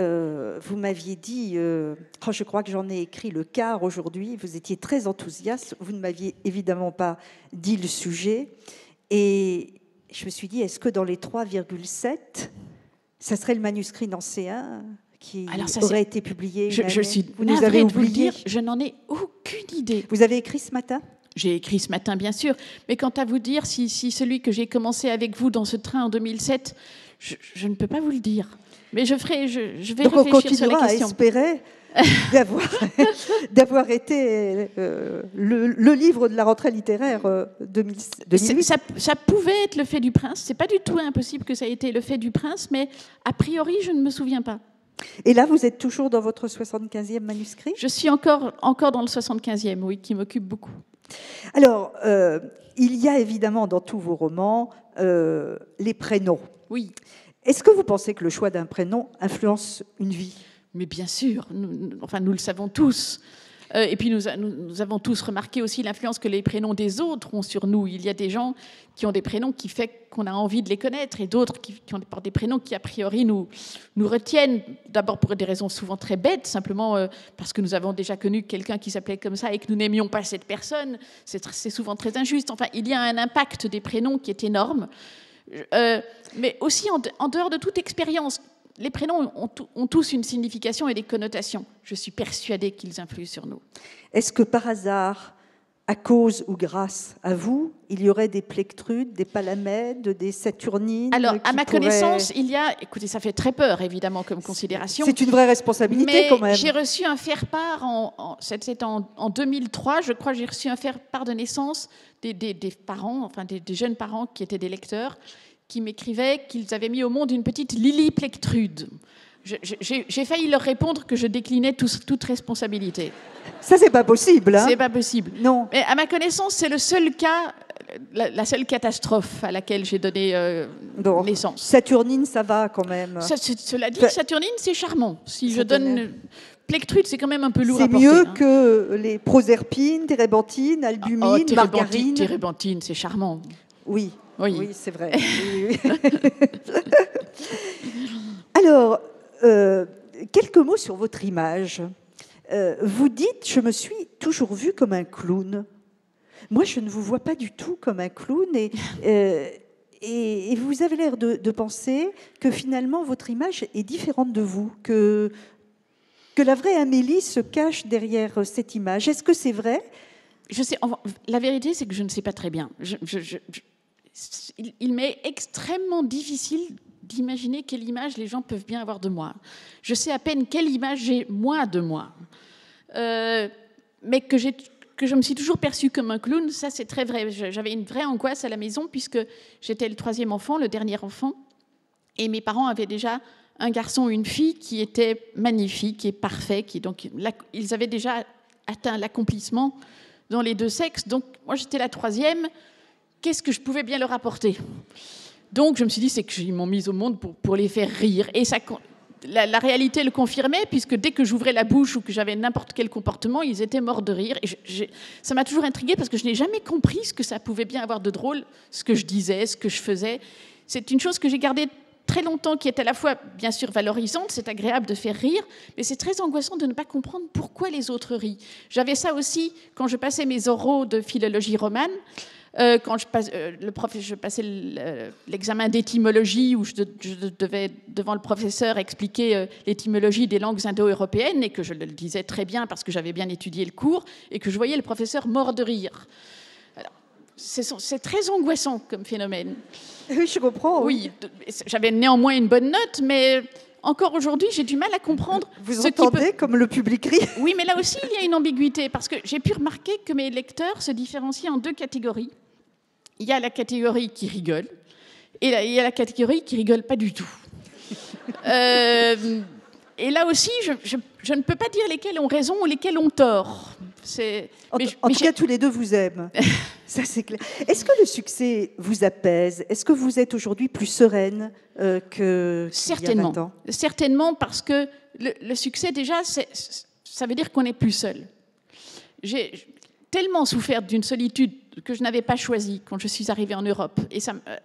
vous m'aviez dit, je crois que j'en ai écrit le quart aujourd'hui, vous étiez très enthousiaste, vous ne m'aviez évidemment pas dit le sujet. Et je me suis dit, est-ce que dans les 3,7, ça serait le manuscrit nancéen qui aurait été publié? Je suis vous nous avez navrée de vous le oublié. dire, je n'en ai aucune idée. Vous avez écrit ce matin? J'ai écrit ce matin, bien sûr. Mais quant à vous dire, si celui que j'ai commencé avec vous dans ce train en 2007, je ne peux pas vous le dire. Mais je vais Donc réfléchir sur la question. On continuera à espérer d'avoir été le livre de la rentrée littéraire 2008. Ça pouvait être le fait du prince. C'est pas du tout impossible que ça ait été le fait du prince, mais a priori, je ne me souviens pas. Et là, vous êtes toujours dans votre 75e manuscrit? Je suis encore dans le 75e, oui, qui m'occupe beaucoup. Alors, il y a évidemment dans tous vos romans les prénoms. Oui. Est-ce que vous pensez que le choix d'un prénom influence une vie? Mais bien sûr, nous le savons tous. Et puis nous avons tous remarqué aussi l'influence que les prénoms des autres ont sur nous. Il y a des gens qui ont des prénoms qui font qu'on a envie de les connaître, et d'autres qui ont des prénoms qui, a priori, nous retiennent. D'abord pour des raisons souvent très bêtes, simplement parce que nous avons déjà connu quelqu'un qui s'appelait comme ça et que nous n'aimions pas cette personne. C'est souvent très injuste. Enfin, il y a un impact des prénoms qui est énorme. Mais aussi en dehors de toute expérience, les prénoms ont tous une signification et des connotations. Je suis persuadée qu'ils influent sur nous. Est-ce que par hasard, à cause ou grâce à vous, il y aurait des plectrudes, des palamèdes, des saturnines? Alors, à ma connaissance, il y a... Écoutez, ça fait très peur, évidemment, comme considération. C'est une vraie responsabilité, quand même. Mais j'ai reçu un faire-part, c'était en 2003, je crois, j'ai reçu un faire-part de naissance des parents, enfin des jeunes parents qui étaient des lecteurs, qui m'écrivaient qu'ils avaient mis au monde une petite Lily Plectrude. J'ai failli leur répondre que je déclinais toute responsabilité. Ça, c'est pas possible. Hein? C'est pas possible. Non. Mais à ma connaissance, c'est le seul cas, la seule catastrophe à laquelle j'ai donné naissance. Saturnine, ça va quand même. Cela dit, Saturnine, c'est charmant. Si je donne... Plectrude, c'est quand même un peu lourd à porter. C'est mieux que les proserpines, térébenthine, albumine, margarine. Térébenthine, c'est charmant. Oui, c'est vrai. Oui. Alors, quelques mots sur votre image. Vous dites « Je me suis toujours vue comme un clown ». Moi, je ne vous vois pas du tout comme un clown. Et vous avez l'air de penser que finalement, votre image est différente de vous, que que la vraie Amélie se cache derrière cette image. Est-ce que c'est vrai? Je sais, la vérité, c'est que je ne sais pas très bien. Il m'est extrêmement difficile d'imaginer quelle image les gens peuvent bien avoir de moi. Je sais à peine quelle image j'ai, moi, de moi. Mais que je me suis toujours perçue comme un clown, ça, c'est très vrai. J'avais une vraie angoisse à la maison, puisque j'étais le 3e enfant, le dernier enfant, et mes parents avaient déjà un garçon et une fille qui étaient magnifiques et parfaits, donc ils avaient déjà atteint l'accomplissement dans les 2 sexes. Donc, moi, j'étais la 3e. Qu'est-ce que je pouvais bien leur apporter? Donc, je me suis dit, c'est qu'ils m'ont mise au monde pour les faire rire. Et ça, la réalité le confirmait, puisque dès que j'ouvrais la bouche ou que j'avais n'importe quel comportement, ils étaient morts de rire. Et ça m'a toujours intriguée, parce que je n'ai jamais compris ce que ça pouvait bien avoir de drôle, ce que je disais, ce que je faisais. C'est une chose que j'ai gardée très longtemps, qui est à la fois, bien sûr, valorisante, c'est agréable de faire rire, mais c'est très angoissant de ne pas comprendre pourquoi les autres rient. J'avais ça aussi quand je passais mes oraux de philologie romane, quand je passais l'examen d'étymologie, où je devais, devant le professeur, expliquer l'étymologie des langues indo-européennes, et que je le disais très bien parce que j'avais bien étudié le cours, et que je voyais le professeur mort de rire. Alors, c'est très angoissant comme phénomène. Oui, je comprends. Oui, j'avais néanmoins une bonne note, mais encore aujourd'hui, j'ai du mal à comprendre. Vous entendez comme le public rit? Oui, mais là aussi, il y a une ambiguïté, parce que j'ai pu remarquer que mes lecteurs se différencient en 2 catégories. Il y a la catégorie qui rigole, et il y a la catégorie qui rigole pas du tout. Et là aussi, je ne peux pas dire lesquels ont raison ou lesquels ont tort. En tout cas, tous les 2 vous aiment. Ça, c'est clair. Est-ce que le succès vous apaise? Est-ce que vous êtes aujourd'hui plus sereine que Certainement. Il y a 20 ans? Certainement, parce que le succès, déjà, ça veut dire qu'on n'est plus seul. J'ai tellement souffert d'une solitude que je n'avais pas choisie quand je suis arrivée en Europe. Et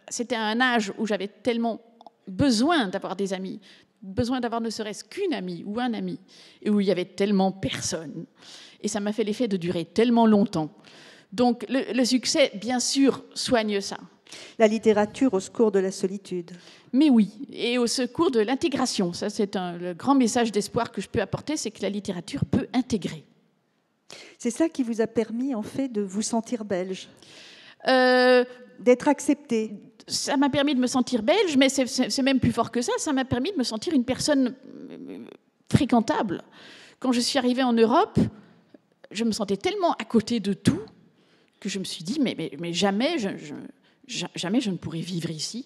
c'était à un âge où j'avais tellement besoin d'avoir des amis, besoin d'avoir ne serait-ce qu'une amie ou un ami, et où il y avait tellement personne. Et ça m'a fait l'effet de durer tellement longtemps. Donc le succès, bien sûr, soigne ça. La littérature au secours de la solitude. Mais oui, et au secours de l'intégration. Ça, c'est le grand message d'espoir que je peux apporter, c'est que la littérature peut intégrer. C'est ça qui vous a permis, en fait, de vous sentir belge, d'être accepté. Ça m'a permis de me sentir belge, mais c'est même plus fort que ça. Ça m'a permis de me sentir une personne fréquentable. Quand je suis arrivée en Europe, je me sentais tellement à côté de tout que je me suis dit, mais jamais je ne pourrais vivre ici.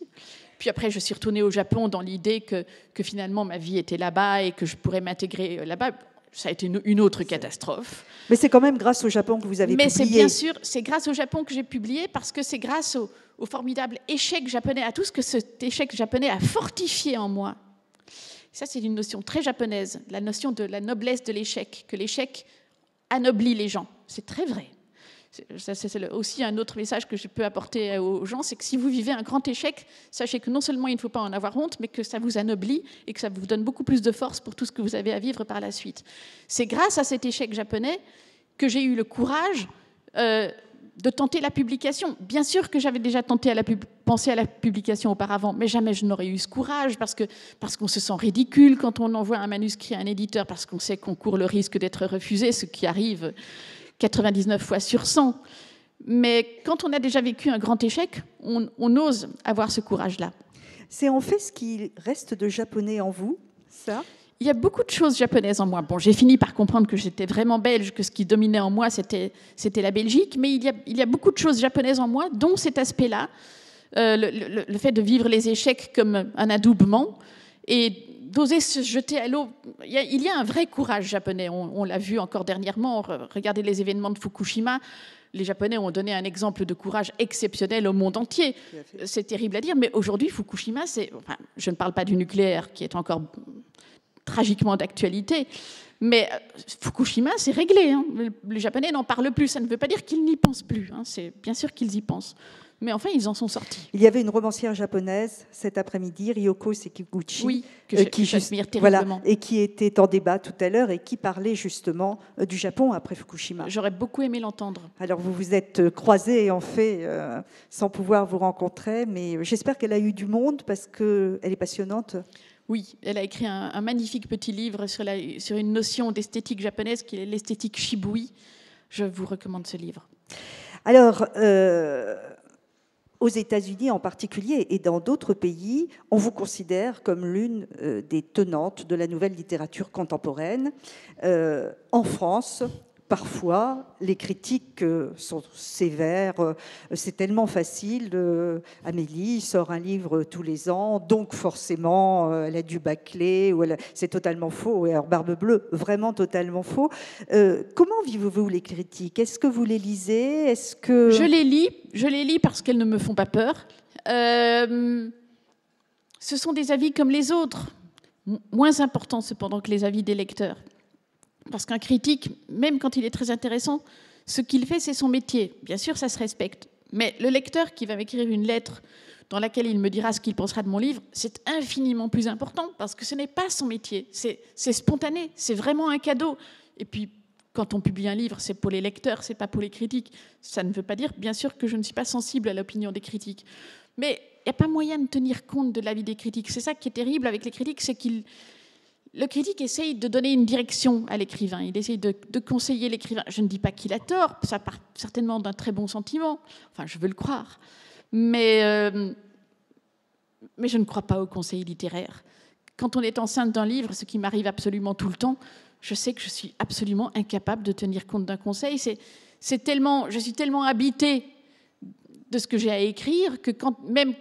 Puis après, je suis retournée au Japon dans l'idée que finalement ma vie était là-bas et que je pourrais m'intégrer là-bas. Ça a été une autre catastrophe. Mais c'est quand même grâce au Japon que vous avez publié. Mais c'est bien sûr, c'est grâce au Japon que j'ai publié, parce que c'est grâce au formidable échec japonais, à tout ce que cet échec japonais a fortifié en moi. Ça, c'est une notion très japonaise, la notion de la noblesse de l'échec, que l'échec anoblit les gens. C'est très vrai. C'est aussi un autre message que je peux apporter aux gens, c'est que si vous vivez un grand échec, sachez que non seulement il ne faut pas en avoir honte, mais que ça vous anoblit et que ça vous donne beaucoup plus de force pour tout ce que vous avez à vivre par la suite. C'est grâce à cet échec japonais que j'ai eu le courage de tenter la publication. Bien sûr que j'avais déjà pensé à la publication auparavant, mais jamais je n'aurais eu ce courage, parce qu'on se sent ridicule quand on envoie un manuscrit à un éditeur, parce qu'on sait qu'on court le risque d'être refusé, ce qui arrive 99 fois sur 100. Mais quand on a déjà vécu un grand échec, on ose avoir ce courage-là. C'est en fait ce qui reste de japonais en vous, ça? Il y a beaucoup de choses japonaises en moi. Bon, j'ai fini par comprendre que j'étais vraiment belge, que ce qui dominait en moi, c'était la Belgique, mais il y a beaucoup de choses japonaises en moi, dont cet aspect-là, le fait de vivre les échecs comme un adoubement, et d'oser se jeter à l'eau. Il y a un vrai courage japonais. On l'a vu encore dernièrement. Regardez les événements de Fukushima. Les Japonais ont donné un exemple de courage exceptionnel au monde entier. C'est terrible à dire, mais aujourd'hui, Fukushima, je ne parle pas du nucléaire, qui est encore tragiquement d'actualité, mais Fukushima, c'est réglé. Hein. Les Japonais n'en parlent plus. Ça ne veut pas dire qu'ils n'y pensent plus. Hein. C'est bien sûr qu'ils y pensent. Mais enfin, ils en sont sortis. Il y avait une romancière japonaise cet après-midi, Ryoko Sekiguchi, oui, que j'admire terriblement. Et qui était en débat tout à l'heure et qui parlait justement du Japon après Fukushima. J'aurais beaucoup aimé l'entendre. Alors vous vous êtes croisés en fait sans pouvoir vous rencontrer, mais j'espère qu'elle a eu du monde parce qu'elle est passionnante. Oui, elle a écrit un magnifique petit livre sur une notion d'esthétique japonaise qui est l'esthétique shibui. Je vous recommande ce livre. Alors, aux États-Unis en particulier et dans d'autres pays, on vous considère comme l'une des tenantes de la nouvelle littérature contemporaine. En France, parfois, les critiques sont sévères. C'est tellement facile. Amélie sort un livre tous les ans, donc forcément, elle a dû bâcler. C'est totalement faux. Alors, Barbe Bleue, vraiment totalement faux. Comment vivez-vous les critiques? Est-ce que vous les lisez? Est-ce que... Je les lis parce qu'elles ne me font pas peur. Ce sont des avis comme les autres, moins importants cependant que les avis des lecteurs. Parce qu'un critique, même quand il est très intéressant, ce qu'il fait, c'est son métier. Bien sûr, ça se respecte. Mais le lecteur qui va m'écrire une lettre dans laquelle il me dira ce qu'il pensera de mon livre, c'est infiniment plus important parce que ce n'est pas son métier. C'est spontané, c'est vraiment un cadeau. Et puis, quand on publie un livre, c'est pour les lecteurs, c'est pas pour les critiques. Ça ne veut pas dire, bien sûr, que je ne suis pas sensible à l'opinion des critiques. Mais il n'y a pas moyen de tenir compte de l'avis des critiques. C'est ça qui est terrible avec les critiques, c'est le critique essaye de donner une direction à l'écrivain. Il essaye de conseiller l'écrivain. Je ne dis pas qu'il a tort, ça part certainement d'un très bon sentiment. Enfin, je veux le croire. Mais je ne crois pas au conseil littéraire. Quand on est enceinte d'un livre, ce qui m'arrive absolument tout le temps, je sais que je suis absolument incapable de tenir compte d'un conseil. Je suis tellement habitée de ce que j'ai à écrire que même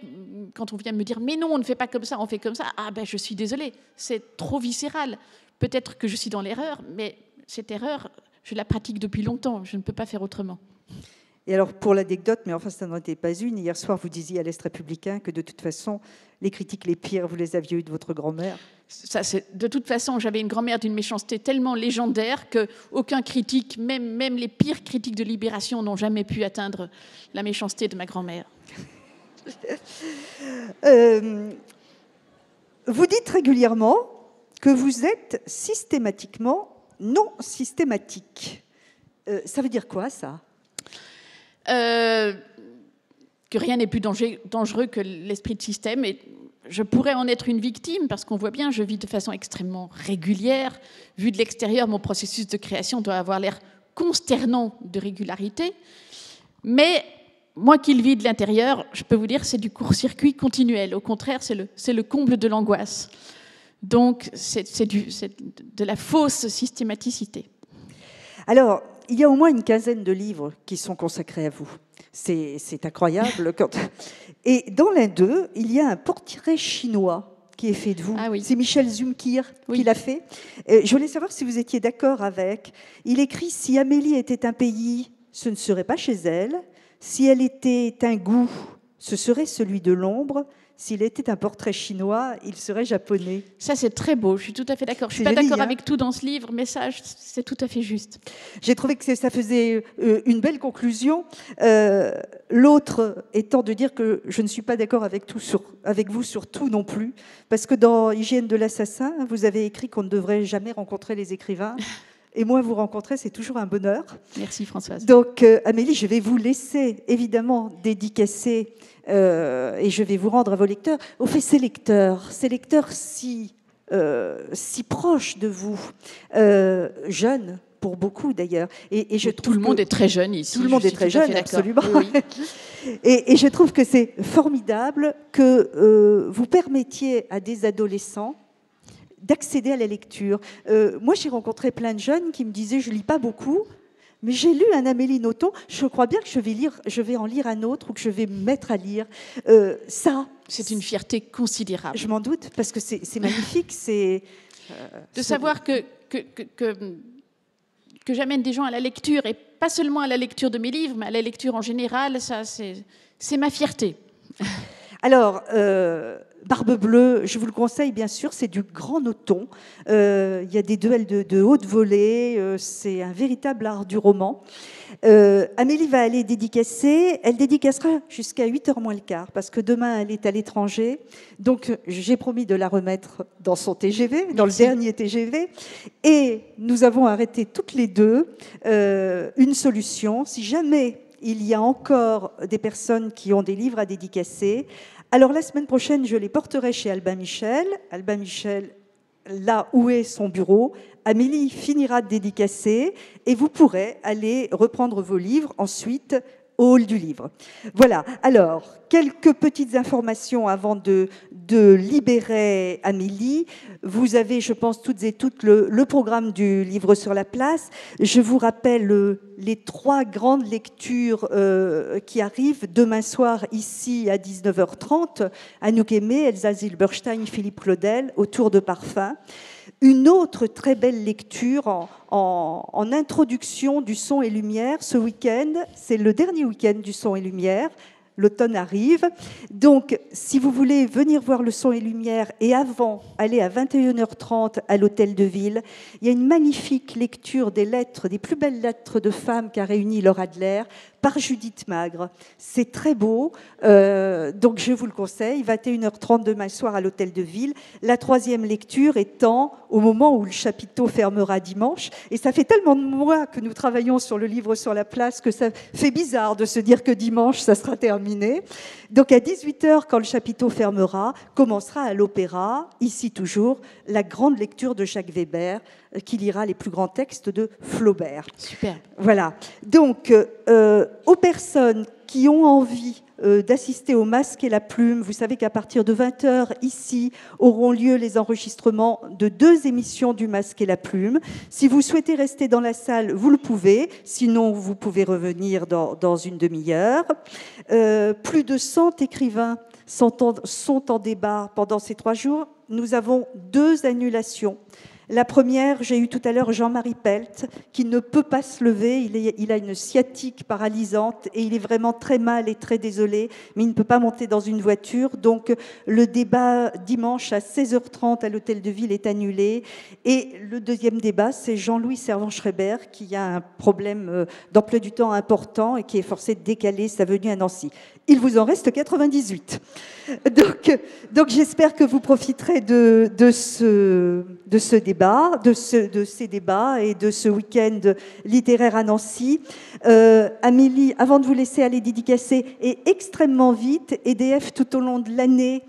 quand on vient me dire « mais non, on ne fait pas comme ça, on fait comme ça », ah ben je suis désolée, c'est trop viscéral. Peut-être que je suis dans l'erreur, mais cette erreur, je la pratique depuis longtemps, je ne peux pas faire autrement. Et alors, pour l'anecdote, mais enfin, ça n'en était pas une, hier soir, vous disiez à l'Est républicain que de toute façon, les critiques les pires, vous les aviez eues de votre grand-mère. De toute façon, j'avais une grand-mère d'une méchanceté tellement légendaire qu'aucun critique, même les pires critiques de Libération, n'ont jamais pu atteindre la méchanceté de ma grand-mère. Vous dites régulièrement que vous êtes systématiquement non systématique. Ça veut dire quoi, ça ? Que rien n'est plus dangereux que l'esprit de système. Et je pourrais en être une victime, parce qu'on voit bien, je vis de façon extrêmement régulière. Vu de l'extérieur, mon processus de création doit avoir l'air consternant de régularité. Mais moi qui le vis de l'intérieur, je peux vous dire, c'est du court-circuit continuel. Au contraire, c'est le comble de l'angoisse. Donc, c'est de la fausse systématicité. Alors, il y a au moins une quinzaine de livres qui sont consacrés à vous. C'est incroyable. Et dans l'un d'eux, il y a un portrait chinois qui est fait de vous. Ah oui. C'est Michel Zumkir qui l'a fait. Je voulais savoir si vous étiez d'accord avec. Il écrit « Si Amélie était un pays, ce ne serait pas chez elle. Si elle était un goût, ce serait celui de l'ombre. S'il était un portrait chinois, il serait japonais. » Ça, c'est très beau. Je suis tout à fait d'accord. Je ne suis pas d'accord avec tout dans ce livre, mais ça, c'est tout à fait juste. J'ai trouvé que ça faisait une belle conclusion. L'autre étant de dire que je ne suis pas d'accord avec vous sur tout non plus, parce que dans Hygiène de l'assassin, vous avez écrit qu'on ne devrait jamais rencontrer les écrivains. Et moi, vous rencontrer, c'est toujours un bonheur. Merci Françoise. Donc, Amélie, je vais vous laisser évidemment dédicacer et je vais vous rendre à vos lecteurs. Au fait, ces lecteurs si proches de vous, jeunes pour beaucoup d'ailleurs. Et je trouve tout le monde est très jeune ici. Tout le monde est très jeune, absolument. Oui. Et je trouve que c'est formidable que vous permettiez à des adolescents d'accéder à la lecture. Moi, j'ai rencontré plein de jeunes qui me disaient « je lis pas beaucoup, mais j'ai lu un Amélie Nothomb, je crois bien que je vais en lire un autre ou que je vais me mettre à lire. » Ça, c'est une fierté considérable. Je m'en doute, parce que c'est magnifique. De savoir que j'amène des gens à la lecture, et pas seulement à la lecture de mes livres, mais à la lecture en général, ça, c'est ma fierté. Alors, Barbe Bleue, je vous le conseille bien sûr, c'est du grand Nothomb. Il y a des duels de haute volée, c'est un véritable art du roman. Amélie va aller dédicacer, elle dédicacera jusqu'à 8h moins le quart, parce que demain elle est à l'étranger, donc j'ai promis de la remettre dans son TGV, dans le dernier TGV, et nous avons arrêté toutes les deux une solution, si jamais il y a encore des personnes qui ont des livres à dédicacer, Alors la semaine prochaine, je les porterai chez Albin Michel. Albin Michel, là où est son bureau, Amélie finira de dédicacer et vous pourrez aller reprendre vos livres ensuite au hall du livre. Voilà, alors, quelques petites informations avant de libérer Amélie. Vous avez, je pense, toutes et toutes le programme du livre sur la place. Je vous rappelle les 3 grandes lectures qui arrivent demain soir ici à 19h30. Anouk Aimée, Elsa Zilberstein, Philippe Claudel, autour de parfums. Une autre très belle lecture en introduction du son et lumière ce week-end, c'est le dernier week-end du son et lumière. L'automne arrive. Donc, si vous voulez venir voir le son et lumière et avant aller à 21h30 à l'Hôtel de Ville, il y a une magnifique lecture des lettres, des plus belles lettres de femmes qu'a réuni Laura Adler par Judith Magre. C'est très beau, donc je vous le conseille, 21h30 demain soir à l'Hôtel de Ville. La 3e lecture étant au moment où le chapiteau fermera dimanche. Et ça fait tellement de mois que nous travaillons sur le livre sur la place que ça fait bizarre de se dire que dimanche, ça sera terminé. Donc à 18h, quand le chapiteau fermera, commencera à l'Opéra, ici toujours, la grande lecture de Jacques Weber, qui lira les plus grands textes de Flaubert. Super. Voilà. Donc, aux personnes qui ont envie d'assister au Masque et la Plume, vous savez qu'à partir de 20h, ici, auront lieu les enregistrements de 2 émissions du Masque et la Plume. Si vous souhaitez rester dans la salle, vous le pouvez. Sinon, vous pouvez revenir dans une demi-heure. Plus de 100 écrivains sont en débat pendant ces 3 jours. Nous avons 2 annulations. La première, j'ai eu tout à l'heure Jean-Marie Pelt, qui ne peut pas se lever. Il a une sciatique paralysante et il est vraiment très mal et très désolé, mais il ne peut pas monter dans une voiture. Donc, le débat dimanche à 16h30 à l'Hôtel de Ville est annulé. Et le deuxième débat, c'est Jean-Louis Servan-Schreiber, qui a un problème d'emploi du temps important et qui est forcé de décaler sa venue à Nancy. Il vous en reste 98. Donc j'espère que vous profiterez de ces débats et de ce week-end littéraire à Nancy. Amélie, avant de vous laisser aller dédicacer, et extrêmement vite, EDF tout au long de l'année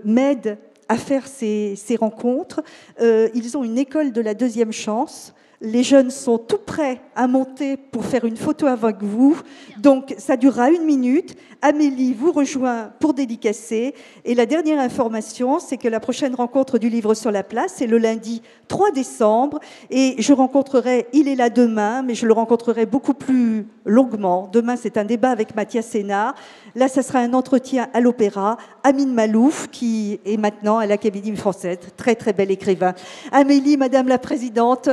m'aide à faire ces rencontres. Ils ont une école de la 2e chance. Les jeunes sont tout prêts à monter pour faire une photo avec vous. Donc, ça durera 1 minute. Amélie vous rejoint pour dédicacer. Et la dernière information, c'est que la prochaine rencontre du livre sur la place, c'est le lundi 3 décembre. Et je rencontrerai, il est là demain, mais je le rencontrerai beaucoup plus longuement. Demain, c'est un débat avec Mathias Sénard. Là, ça sera un entretien à l'Opéra. Amine Malouf, qui est maintenant à l'Académie française. Très, très bel écrivain. Amélie, Madame la Présidente,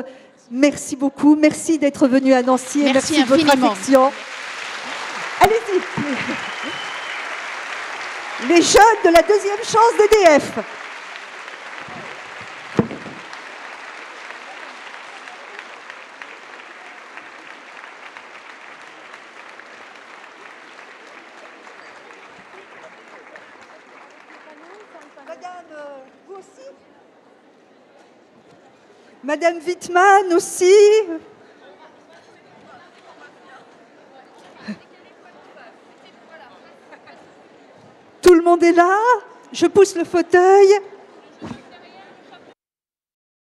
merci beaucoup. Merci d'être venue à Nancy et merci de votre affection. Allez-y. Les jeunes de la 2e chance d'EDF. Madame, vous aussi ? Madame Wittmann aussi. Tout le monde est là. Je pousse le fauteuil.